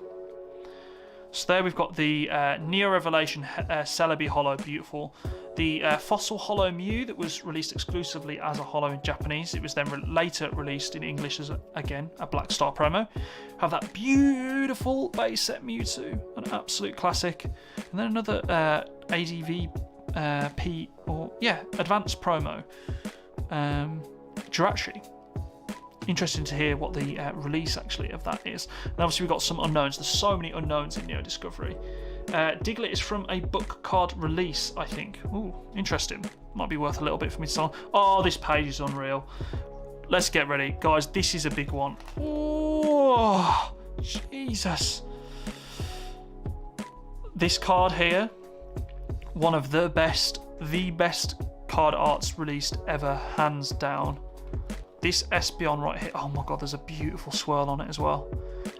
So there we've got the Neo Revelation Celebi Holo, beautiful. The Fossil Holo Mew that was released exclusively as a Holo in Japanese. It was then later released in English as, again, a Black Star promo. Have that beautiful base set Mewtwo, an absolute classic. And then another ADV Advanced promo. Jirachi. Interesting to hear what the release actually of that is. And obviously we've got some unknowns. There's so many unknowns in Neo Discovery. Diglett is from a book card release, I think. Ooh, interesting. Might be worth a little bit for me to sell. Oh, this page is unreal. Let's get ready. Guys, this is a big one. Oh, Jesus. This card here, one of the best card arts released ever, hands down. This Espeon right here, oh my god, there's a beautiful swirl on it as well.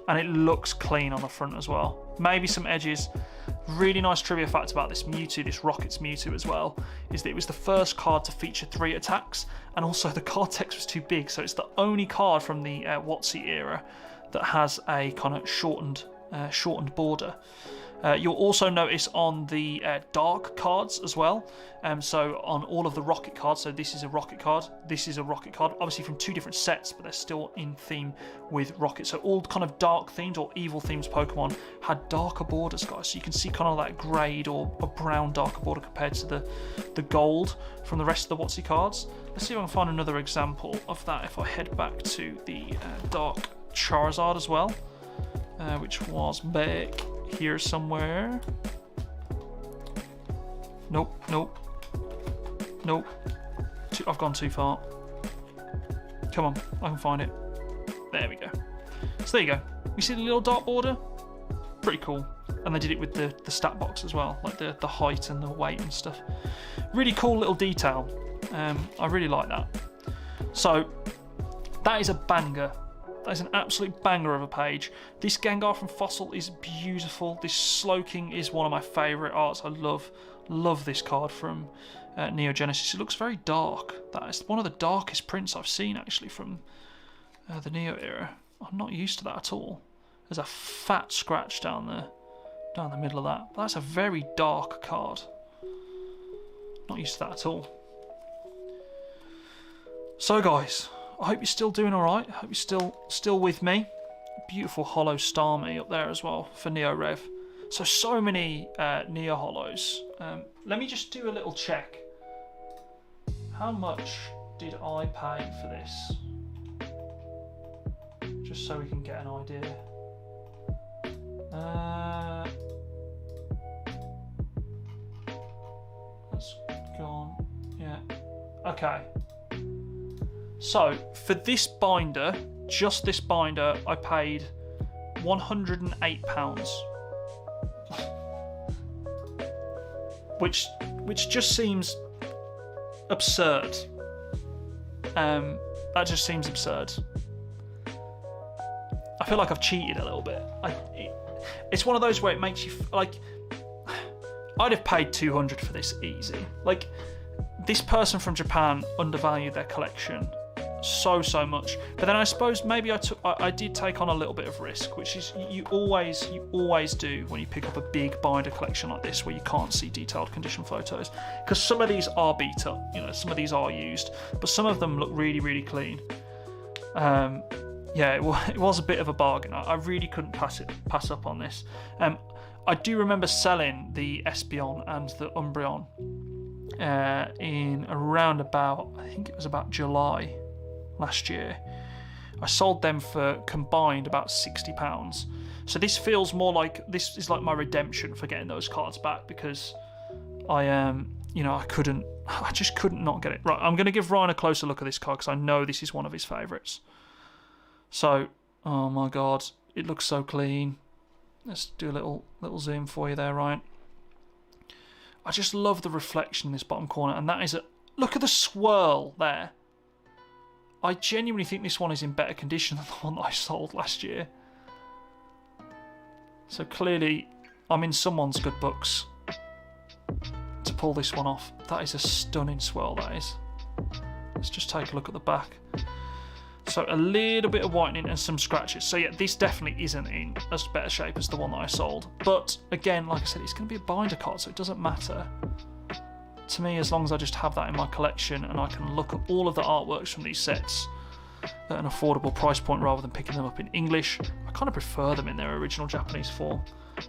And it looks clean on the front as well. Maybe some edges. Really nice trivia fact about this Mewtwo, this Rockets Mewtwo as well, is that it was the first card to feature 3 attacks, and also the card text was too big, so it's the only card from the WoTC era that has a kind of shortened border. You'll also notice on the dark cards as well. So on all of the rocket cards, so this is a rocket card, this is a rocket card, obviously from 2 different sets, but they're still in theme with rocket. So all kind of dark themed or evil themed Pokemon had darker borders, guys. So you can see kind of that greyed or a brown darker border compared to the gold from the rest of the WoTC cards. Let's see if I can find another example of that if I head back to the dark Charizard as well, which was back here somewhere. Nope. I've gone too far. Come on, I can find it. There we go. So there you go. You see the little dark border? Pretty cool. And they did it with the stat box as well, like the height and the weight and stuff. Really cool little detail. I really like that. So that is a banger. That is an absolute banger of a page. This Gengar from Fossil is beautiful. This Slowking is one of my favourite arts. I love this card from Neo Genesis. It looks very dark. That is one of the darkest prints I've seen actually from the Neo era. I'm not used to that at all. There's a fat scratch down the middle of that. That's a very dark card. Not used to that at all. So guys, I hope you're still doing alright. I hope you're still with me. Beautiful Holo Starmie up there as well for Neo Rev. So many Neo Holos. Let me just do a little check. How much did I pay for this? Just so we can get an idea. That's gone. Yeah. Okay. So for this binder, just this binder, I paid £108. Which just seems absurd. That just seems absurd. I feel like I've cheated a little bit. It's one of those where it makes you like. I'd have paid 200 for this easy. Like, this person from Japan undervalued their collection so much. But then I suppose maybe I did take on a little bit of risk, which is you always do when you pick up a big binder collection like this, where you can't see detailed condition photos, because some of these are beat up, some of these are used, but some of them look really clean. Yeah, it was a bit of a bargain. I really couldn't pass up on this. I do remember selling the Espeon and the Umbreon in around about, I think it was about July last year. I sold them for combined about £60. So this feels more like, this is like my redemption for getting those cards back, because I just couldn't not get it. Right, I'm going to give Ryan a closer look at this card because I know this is one of his favourites. So, oh my god, it looks so clean. Let's do a little zoom for you there, Ryan. I just love the reflection in this bottom corner, and that is look at the swirl there. I genuinely think this one is in better condition than the one that I sold last year. So clearly, I'm in someone's good books to pull this one off. That is a stunning swirl, that is. Let's just take a look at the back. So a little bit of whitening and some scratches. So yeah, this definitely isn't in as better shape as the one that I sold. But again, like I said, it's going to be a binder card, so it doesn't matter to me, as long as I just have that in my collection and I can look at all of the artworks from these sets at an affordable price point rather than picking them up in English. I kind of prefer them in their original Japanese form.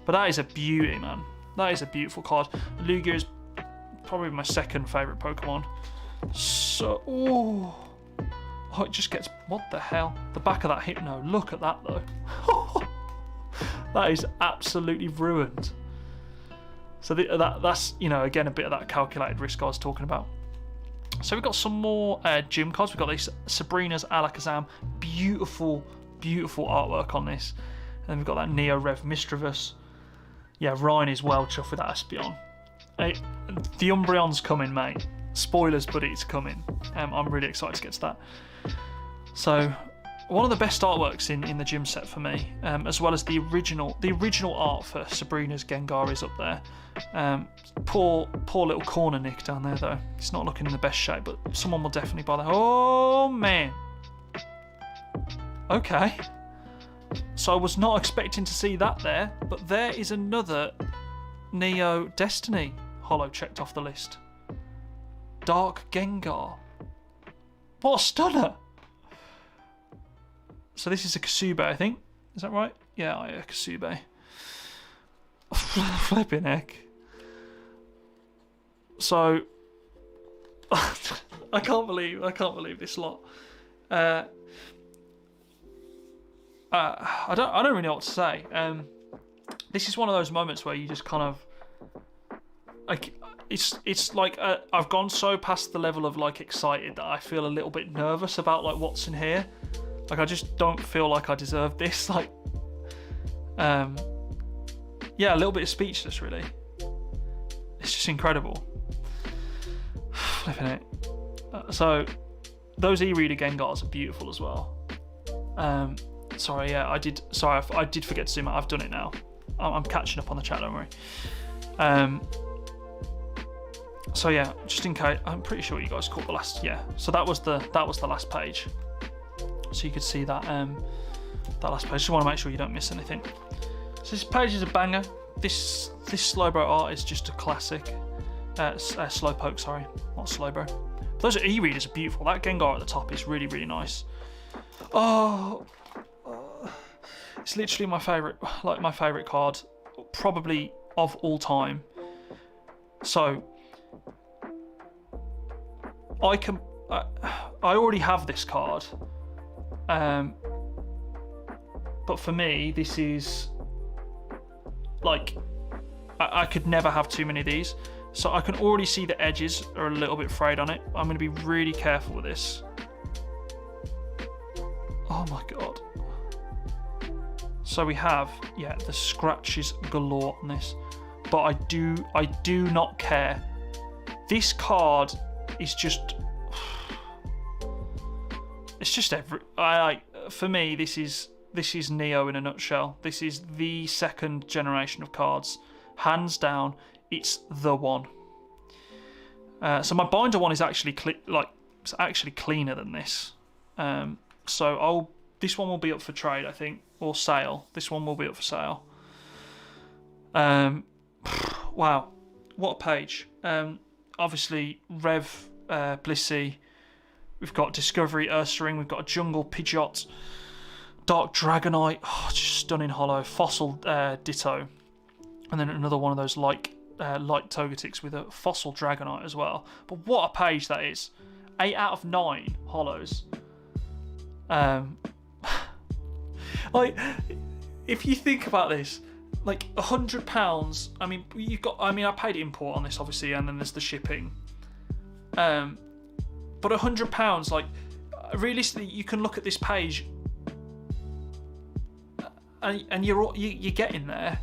But that is a beauty, man. That is a beautiful card. Lugia is probably my second favourite Pokemon. So, oh, it just gets, what the hell? The back of that Hypno, look at that though. That is absolutely ruined. So that's, again, a bit of that calculated risk I was talking about. So we've got some more gym cards. We've got these Sabrina's Alakazam. Beautiful artwork on this. And then we've got that Neo Rev Misdreavus. Yeah, Ryan is well chuffed with that Espeon. The Umbreon's coming, mate. Spoilers, but it's coming. I'm really excited to get to that. So, one of the best artworks in the gym set for me, as well as the original art for Sabrina's Gengar is up there. Poor little corner nick down there though. It's not looking in the best shape, but someone will definitely buy that. Oh man. Okay. So I was not expecting to see that there, but there is another Neo Destiny holo checked off the list. Dark Gengar. What a stunner! So this is a Kasube, I think. Is that right? Yeah, a Kasube. Flipping heck. So I can't believe this lot. I don't really know what to say. This is one of those moments where you just kind of like, it's like I've gone so past the level of like excited that I feel a little bit nervous about like what's in here. Like, I just don't feel like I deserve this. Like, yeah, a little bit speechless, really. It's just incredible. Flipping it. So, those e-reader Gengars are beautiful as well. Sorry, yeah, I did forget to zoom out. I've done it now. I'm catching up on the chat, don't worry. So yeah, just in case, I'm pretty sure you guys caught the last. Yeah, so that was the last page. So you could see that that last page. Just want to make sure you don't miss anything. So this page is a banger. This Slowbro art is just a classic. Slowpoke, sorry, not Slowbro. Those e-readers are beautiful. That Gengar at the top is really nice. Oh, it's literally my favorite card, probably of all time. So I already have this card. But for me, this is like I could never have too many of these. So I can already see the edges are a little bit frayed on it. I'm going to be really careful with this. Oh my god. So we have, yeah, the scratches galore on this. But I do not care. This card is just, it's just for me, this is Neo in a nutshell. This is the second generation of cards. Hands down, it's the one. So my binder one is actually it's actually cleaner than this. So this one will be up for trade, I think, or sale. This one will be up for sale. Wow, what a page. Obviously, Rev, Blissey. We've got Discovery, Ursaring. We've got a Jungle, Pidgeot, Dark Dragonite. Oh, just stunning holo. Fossil, Ditto. And then another one of those light Togetix with a Fossil Dragonite as well. But what a page that is. 8 out of 9 holos. Like, if you think about this, like £100. I mean, I paid import on this obviously, and then there's the shipping. But £100, like, realistically, you can look at this page, and you're getting there.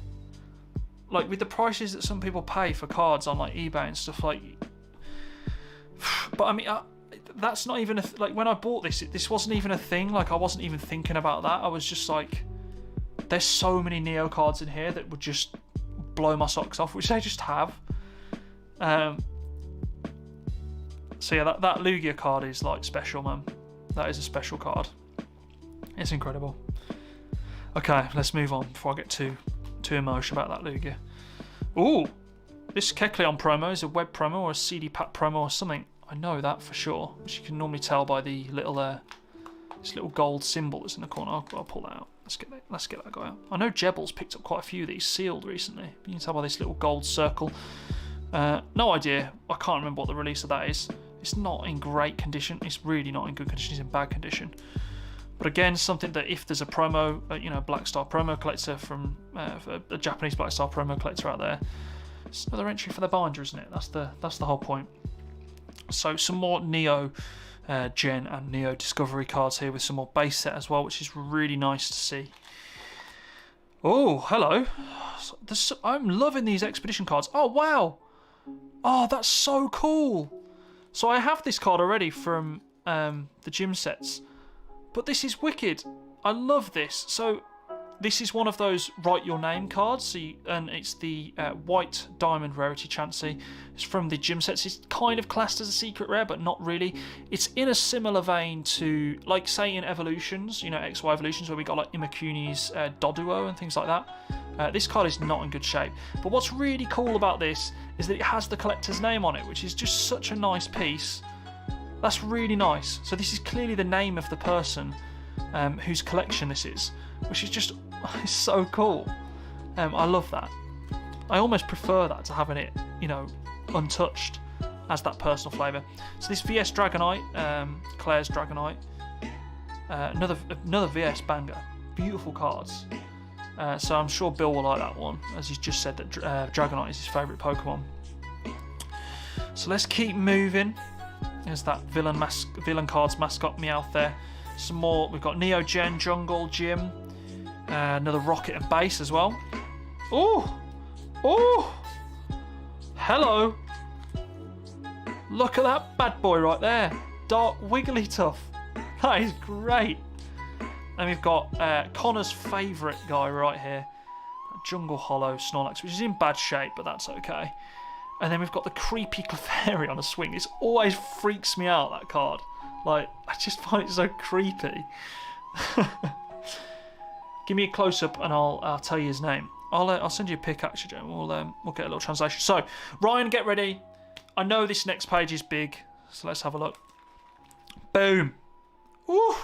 Like, with the prices that some people pay for cards on like eBay and stuff, like. But I mean, that's not even like when I bought this wasn't even a thing. Like, I wasn't even thinking about that. I was just like, there's so many Neo cards in here that would just blow my socks off, which they just have. So yeah, that Lugia card is like special, man. That is a special card. It's incredible. Okay, let's move on before I get too emotional about that Lugia. Ooh, this Kecleon promo is a web promo or a CD pack promo or something. I know that for sure, which you can normally tell by the little this little gold symbol that's in the corner. I'll pull that out. Let's get that guy out. I know Jebel's picked up quite a few of these sealed recently. You can tell by this little gold circle. No idea. I can't remember what the release of that is. It's not in great condition. It's really not in good condition. It's in bad condition. But again, something that if there's a promo, Black Star promo collector from a Japanese Black Star promo collector out there, it's another entry for the binder, isn't it? That's the whole point. So some more Neo Gen and Neo Discovery cards here with some more base set as well, which is really nice to see. Oh, hello. I'm loving these expedition cards. Oh, wow. Oh, that's so cool. So I have this card already from the gym sets. But this is wicked. I love this. So this is one of those write your name cards. And it's the white diamond rarity Chansey. It's from the gym sets. It's kind of classed as a secret rare, but not really. It's in a similar vein to, like, say in Evolutions, XY Evolutions, where we got like Imakuni's Doduo and things like that. This card is not in good shape. But what's really cool about this is that it has the collector's name on it, which is just such a nice piece. That's really nice. So this is clearly the name of the person whose collection this is, which is just it's so cool. I love that. I almost prefer that to having it, untouched as that personal flavour. So this VS Dragonite, Claire's Dragonite, another VS banger. Beautiful cards. So I'm sure Bill will like that one, as he's just said that Dragonite is his favourite Pokemon. So let's keep moving. There's that villain cards mascot Meowth there. Some more. We've got Neo Gen, Jungle, Gym. Another Rocket and Base as well. Oh! Oh! Hello! Look at that bad boy right there. Dark Wigglytuff. That is great. And we've got Connor's favourite guy right here. Jungle Hollow Snorlax, which is in bad shape, but that's okay. And then we've got the creepy Clefairy on a swing. This always freaks me out, that card. Like, I just find it so creepy. Give me a close-up and I'll tell you his name. I'll send you a pic, actually, Joe. We'll get a little translation. So, Ryan, get ready. I know this next page is big, so let's have a look. Boom. Ooh.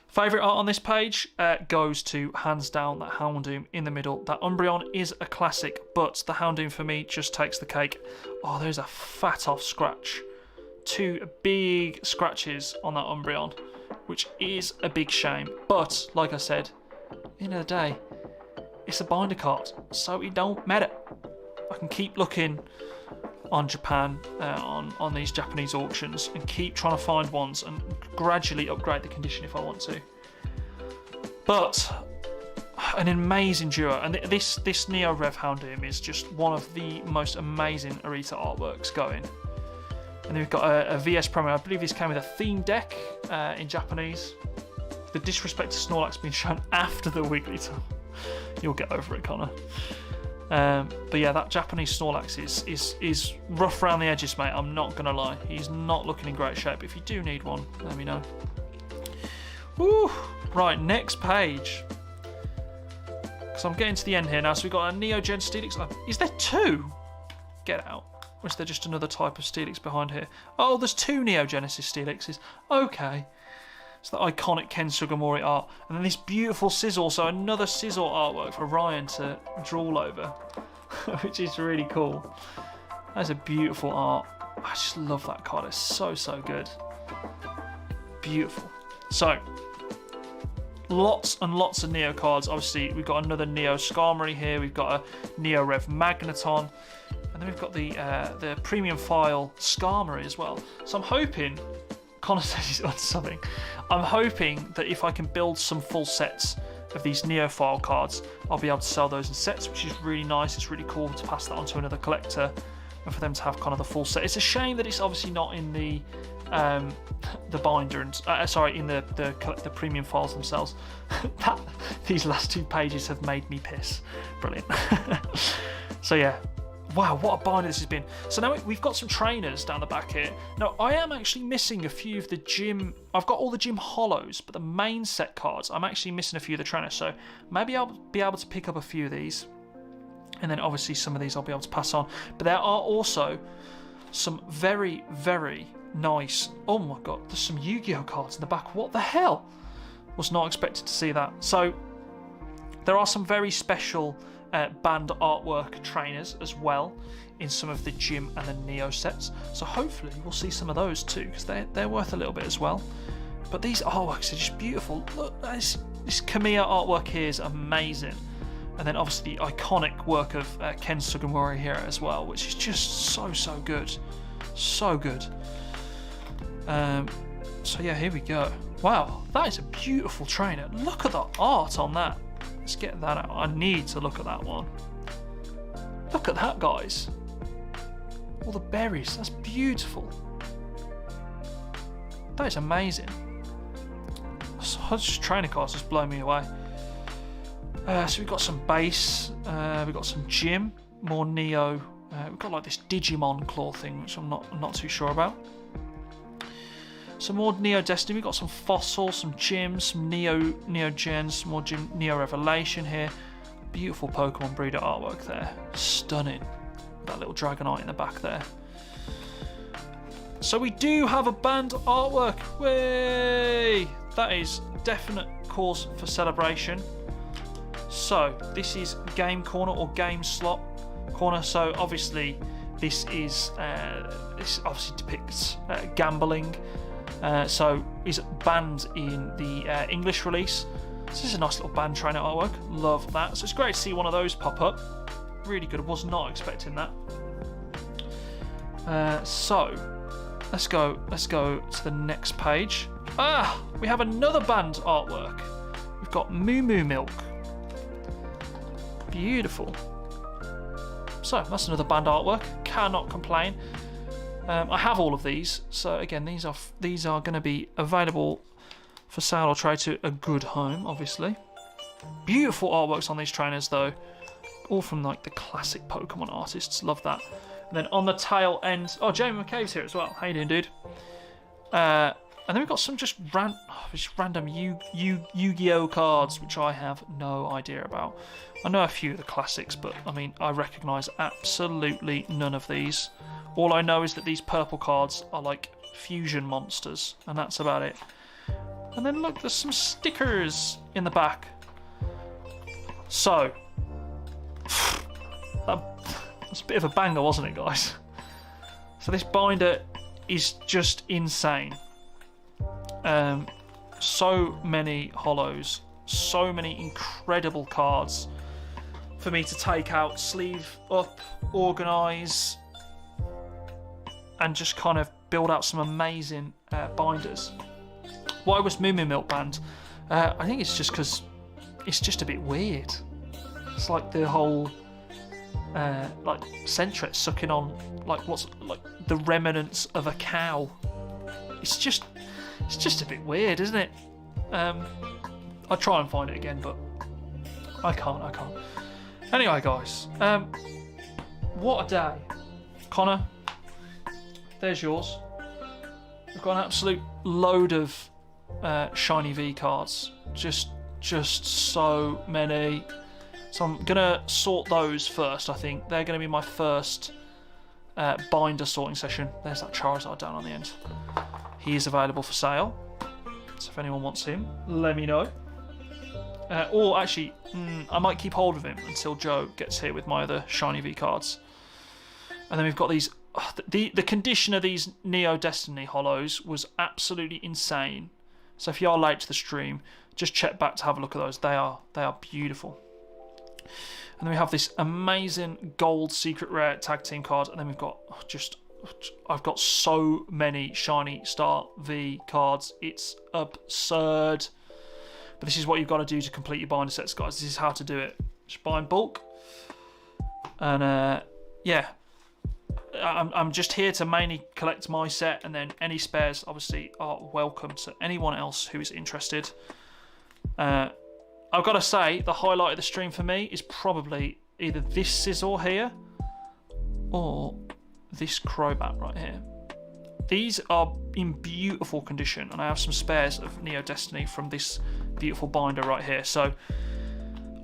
Favourite art on this page goes to, hands down, that Houndoom in the middle. That Umbreon is a classic, but the Houndoom for me just takes the cake. Oh, there's a fat off scratch 2 big scratches on that Umbreon, which is a big shame. But like I said, at the end of the day, it's a binder card, so it don't matter. I can keep looking on Japan, on these Japanese auctions, and keep trying to find ones and gradually upgrade the condition if I want to. But an amazing duo, and this Neo Rev Houndoom is just one of the most amazing Arita artworks going. And then we've got a VS promo. I believe this came with a theme deck in Japanese. The disrespect to Snorlax being shown after the Wigglytuff. You'll get over it, Connor. But yeah, that Japanese Snorlax is rough around the edges, mate. I'm not gonna lie. He's not looking in great shape. If you do need one, let me know. Woo! Right, next page. So I'm getting to the end here now. So we've got a Neo Gen Steelix. Is there 2? Get out. Or is there just another type of Steelix behind here? Oh, there's 2 Neo Genesis Steelixes. Okay. It's the iconic Ken Sugimori art. And then this beautiful Sizzle. So another Sizzle artwork for Ryan to drool over. Which is really cool. That's a beautiful art. I just love that card. It's so, so good. Beautiful. So, lots and lots of Neo cards. Obviously, we've got another Neo Skarmory here. We've got a Neo Rev Magneton. And then we've got the premium file Skarmory as well. So I'm hoping, Connor says he's on something. I'm hoping that if I can build some full sets of these Neo file cards, I'll be able to sell those in sets, which is really nice. It's really cool to pass that on to another collector and for them to have kind of the full set. It's a shame that it's obviously not in the binder and in the premium files themselves. These last 2 pages have made me piss. Brilliant. So yeah. Wow, what a binder this has been. So now we've got some trainers down the back here. Now, I am actually missing a few of the gym... I've got all the gym hollows, but the main set cards, I'm actually missing a few of the trainers. So maybe I'll be able to pick up a few of these. And then obviously some of these I'll be able to pass on. But there are also some very, very nice... Oh my god, there's some Yu-Gi-Oh cards in the back. What the hell? Was not expected to see that. So there are some very special... band artwork trainers as well in some of the gym and the Neo sets, so hopefully we'll see some of those too, because they're worth a little bit as well. But these artworks are just beautiful. Look, this Kamiya artwork here is amazing, and then obviously the iconic work of Ken Sugimori here as well, which is just so good, so good. So yeah, here we go. Wow, that is a beautiful trainer. Look at the art on that. Let's get that out. I need to look at that one. Look at that, guys. All the berries. That's beautiful. That is amazing. Such trainer cards just blow me away. So we've got some base. We've got some gym. More Neo. We've got like this Digimon claw thing, which I'm not too sure about. Some more Neo Destiny. We've got some Fossil, some Gym, some Neo Gens, some more Gym, Neo Revelation here. Beautiful Pokemon breeder artwork there. Stunning. That little Dragonite in the back there. So we do have a band artwork. Way! That is definite cause for celebration. So this is Game Corner or Game Slot Corner. So obviously this obviously depicts gambling. So is banned in the English release. So this is a nice little band trainer artwork. Love that. So it's great to see one of those pop up. Really good. I was not expecting that. So let's go to the next page. We have another band artwork. We've got Moo Moo Milk. Beautiful. So that's another band artwork. Cannot complain. I have all of these, so again, these are going to be available for sale or trade to a good home, obviously. Beautiful artworks on these trainers, though, all from like the classic Pokemon artists. Love that. And then on the tail end, Jamie McCabe's here as well. How you doing, dude? And then we've got some just random Yu-Gi-Oh cards, which I have no idea about. I know a few of the classics, but I mean, I recognise absolutely none of these. All I know is that these purple cards are like fusion monsters, and that's about it. And then look, there's some stickers in the back. So, that's a bit of a banger, wasn't it, guys? So this binder is just insane. So many holos, so many incredible cards for me to take out, sleeve up, organise, and just kind of build out some amazing binders. Why was Moo Moo Milk banned? I think it's just because it's just a bit weird. It's like the whole like Sentret sucking on like what's like the remnants of a cow. It's just a bit weird, isn't it? I'll try and find it again, but I can't. Anyway, guys, what a day. Connor, there's yours. We've got an absolute load of shiny V cards. Just so many. So I'm gonna sort those first. I think they're gonna be my first binder sorting session. There's that Charizard down on the end. He is available for sale. So if anyone wants him, let me know. Or actually, I might keep hold of him until Joe gets here with my other shiny V cards. And then we've got these. The condition of these Neo Destiny holos was absolutely insane. So if you are late to the stream, just check back to have a look at those. They are beautiful. And then we have this amazing gold secret rare tag team card. And then we've got I've got so many shiny Star V cards. It's absurd. But this is what you've got to do to complete your binder sets, guys. This is how to do it. Just buy in bulk. And yeah, I'm just here to mainly collect my set, and then any spares obviously are welcome to anyone else who is interested. I've got to say, the highlight of the stream for me is probably either this Scizor here or this Crobat right here. These are in beautiful condition, and I have some spares of Neo Destiny from this beautiful binder right here. So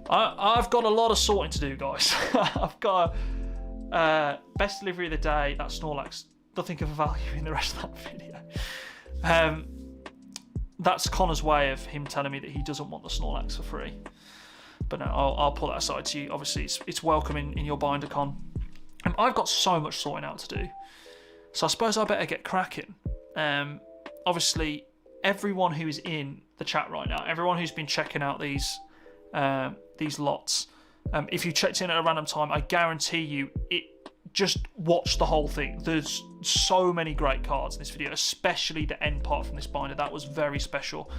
I've got a lot of sorting to do, guys. I've got best delivery of the day, that Snorlax. Nothing of value in the rest of that video. That's Connor's way of him telling me that he doesn't want the Snorlax for free. But no, I'll pull that aside to you. Obviously, it's welcome in your binder, Con. And I've got so much sorting out to do. So I suppose I better get cracking. Obviously, everyone who is in the chat right now, everyone who's been checking out these lots, if you checked in at a random time, I guarantee you, just watch the whole thing. There's so many great cards in this video, especially the end part from this binder. That was very special.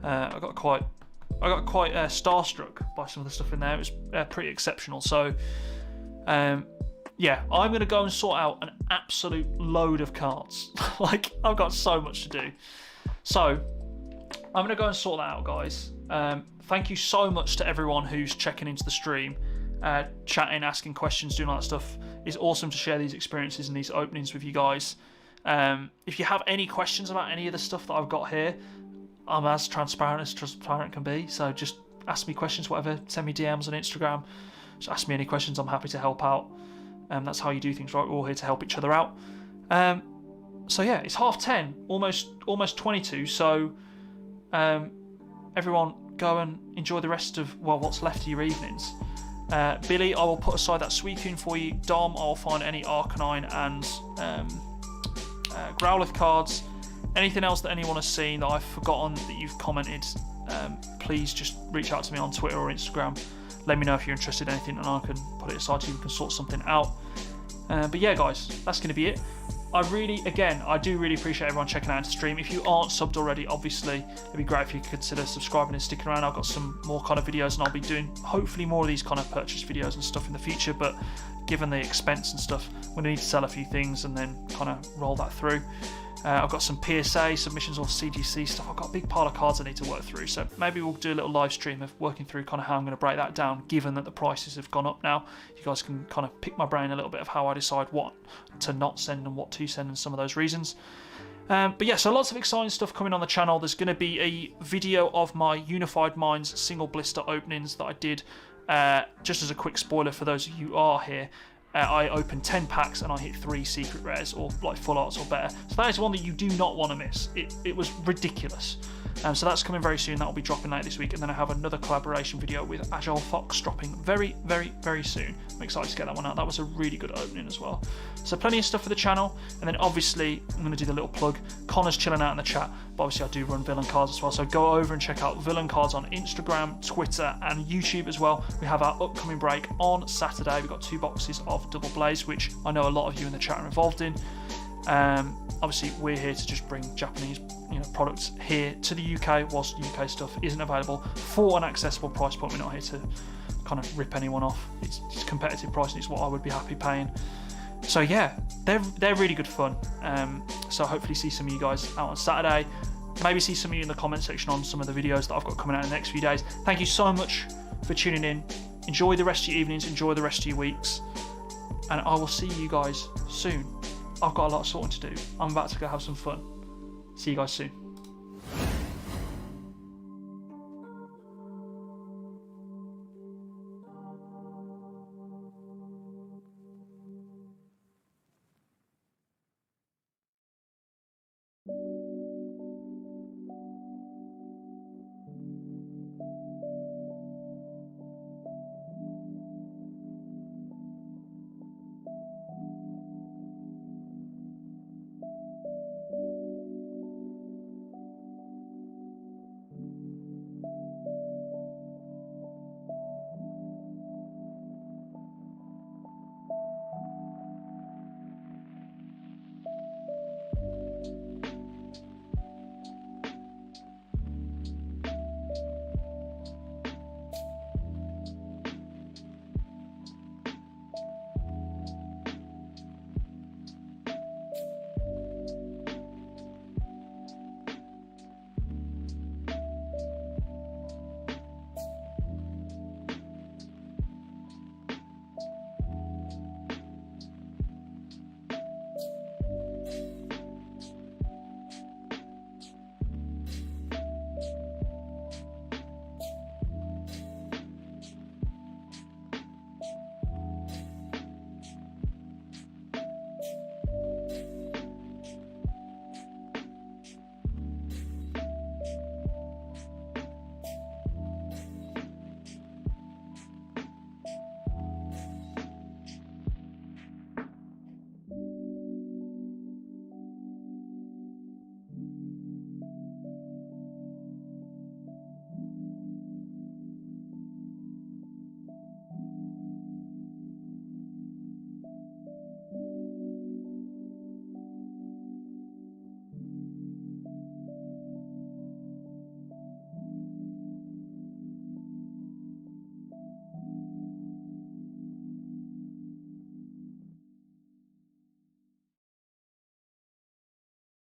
I got quite starstruck by some of the stuff in there. It was pretty exceptional. So, yeah, I'm going to go and sort out an absolute load of cards. Like, I've got so much to do. So, I'm going to go and sort that out, guys. Thank you so much to everyone who's checking into the stream, chatting, asking questions, doing all that stuff. It's awesome to share these experiences and these openings with you guys. If you have any questions about any of the stuff that I've got here, I'm as transparent can be. So just ask me questions, whatever. Send me DMs on Instagram. Just ask me any questions. I'm happy to help out. That's how you do things, right? We're all here to help each other out. So yeah, it's 10:30, almost 22. So everyone, go and enjoy the rest of what's left of your evenings. Billy, I will put aside that Suicune for you. Dom, I'll find any Arcanine and Growlithe cards. Anything else that anyone has seen that I've forgotten that you've commented, please just reach out to me on Twitter or Instagram. Let me know if you're interested in anything, and I can put it aside so you can sort something out. But yeah, guys, that's going to be it. I do really appreciate everyone checking out the stream. If you aren't subbed already, obviously, it'd be great if you could consider subscribing and sticking around. I've got some more kind of videos, and I'll be doing hopefully more of these kind of purchase videos and stuff in the future. But given the expense and stuff, we're going to need to sell a few things and then kind of roll that through. I've got some PSA submissions or CGC stuff. I've got a big pile of cards I need to work through. So maybe we'll do a little live stream of working through kind of how I'm going to break that down, given that the prices have gone up now. You guys can kind of pick my brain a little bit of how I decide what to not send and what to send and some of those reasons. But yeah, so lots of exciting stuff coming on the channel. There's going to be a video of my Unified Minds single blister openings that I did. Just as a quick spoiler for those of you who are here, I opened 10 packs and I hit 3 secret rares or like full arts or better. So that is one that you do not want to miss. It was ridiculous. So that's coming very soon. That will be dropping later this week. And then I have another collaboration video with Agile Fox dropping very, very, very soon. I'm excited to get that one out. That was a really good opening as well. So plenty of stuff for the channel, and then obviously I'm going to do the little plug. Connor's chilling out in the chat, but obviously I do run villain cards as well, so go over and check out villain cards on Instagram, Twitter and YouTube as well. We have our upcoming break on Saturday. We've got 2 boxes of Double Blaze, which I know a lot of you in the chat are involved in. Obviously we're here to just bring Japanese products here to the UK, whilst UK stuff isn't available for an accessible price point. We're not here to kind of rip anyone off. It's competitive pricing. It's what I would be happy paying. So yeah, they're really good fun. So hopefully see some of you guys out on Saturday. Maybe see some of you in the comment section on some of the videos that I've got coming out in the next few days. Thank you so much for tuning in. Enjoy the rest of your evenings, enjoy the rest of your weeks, and I will see you guys soon. I've got a lot of sorting to do. I'm about to go have some fun. See you guys soon.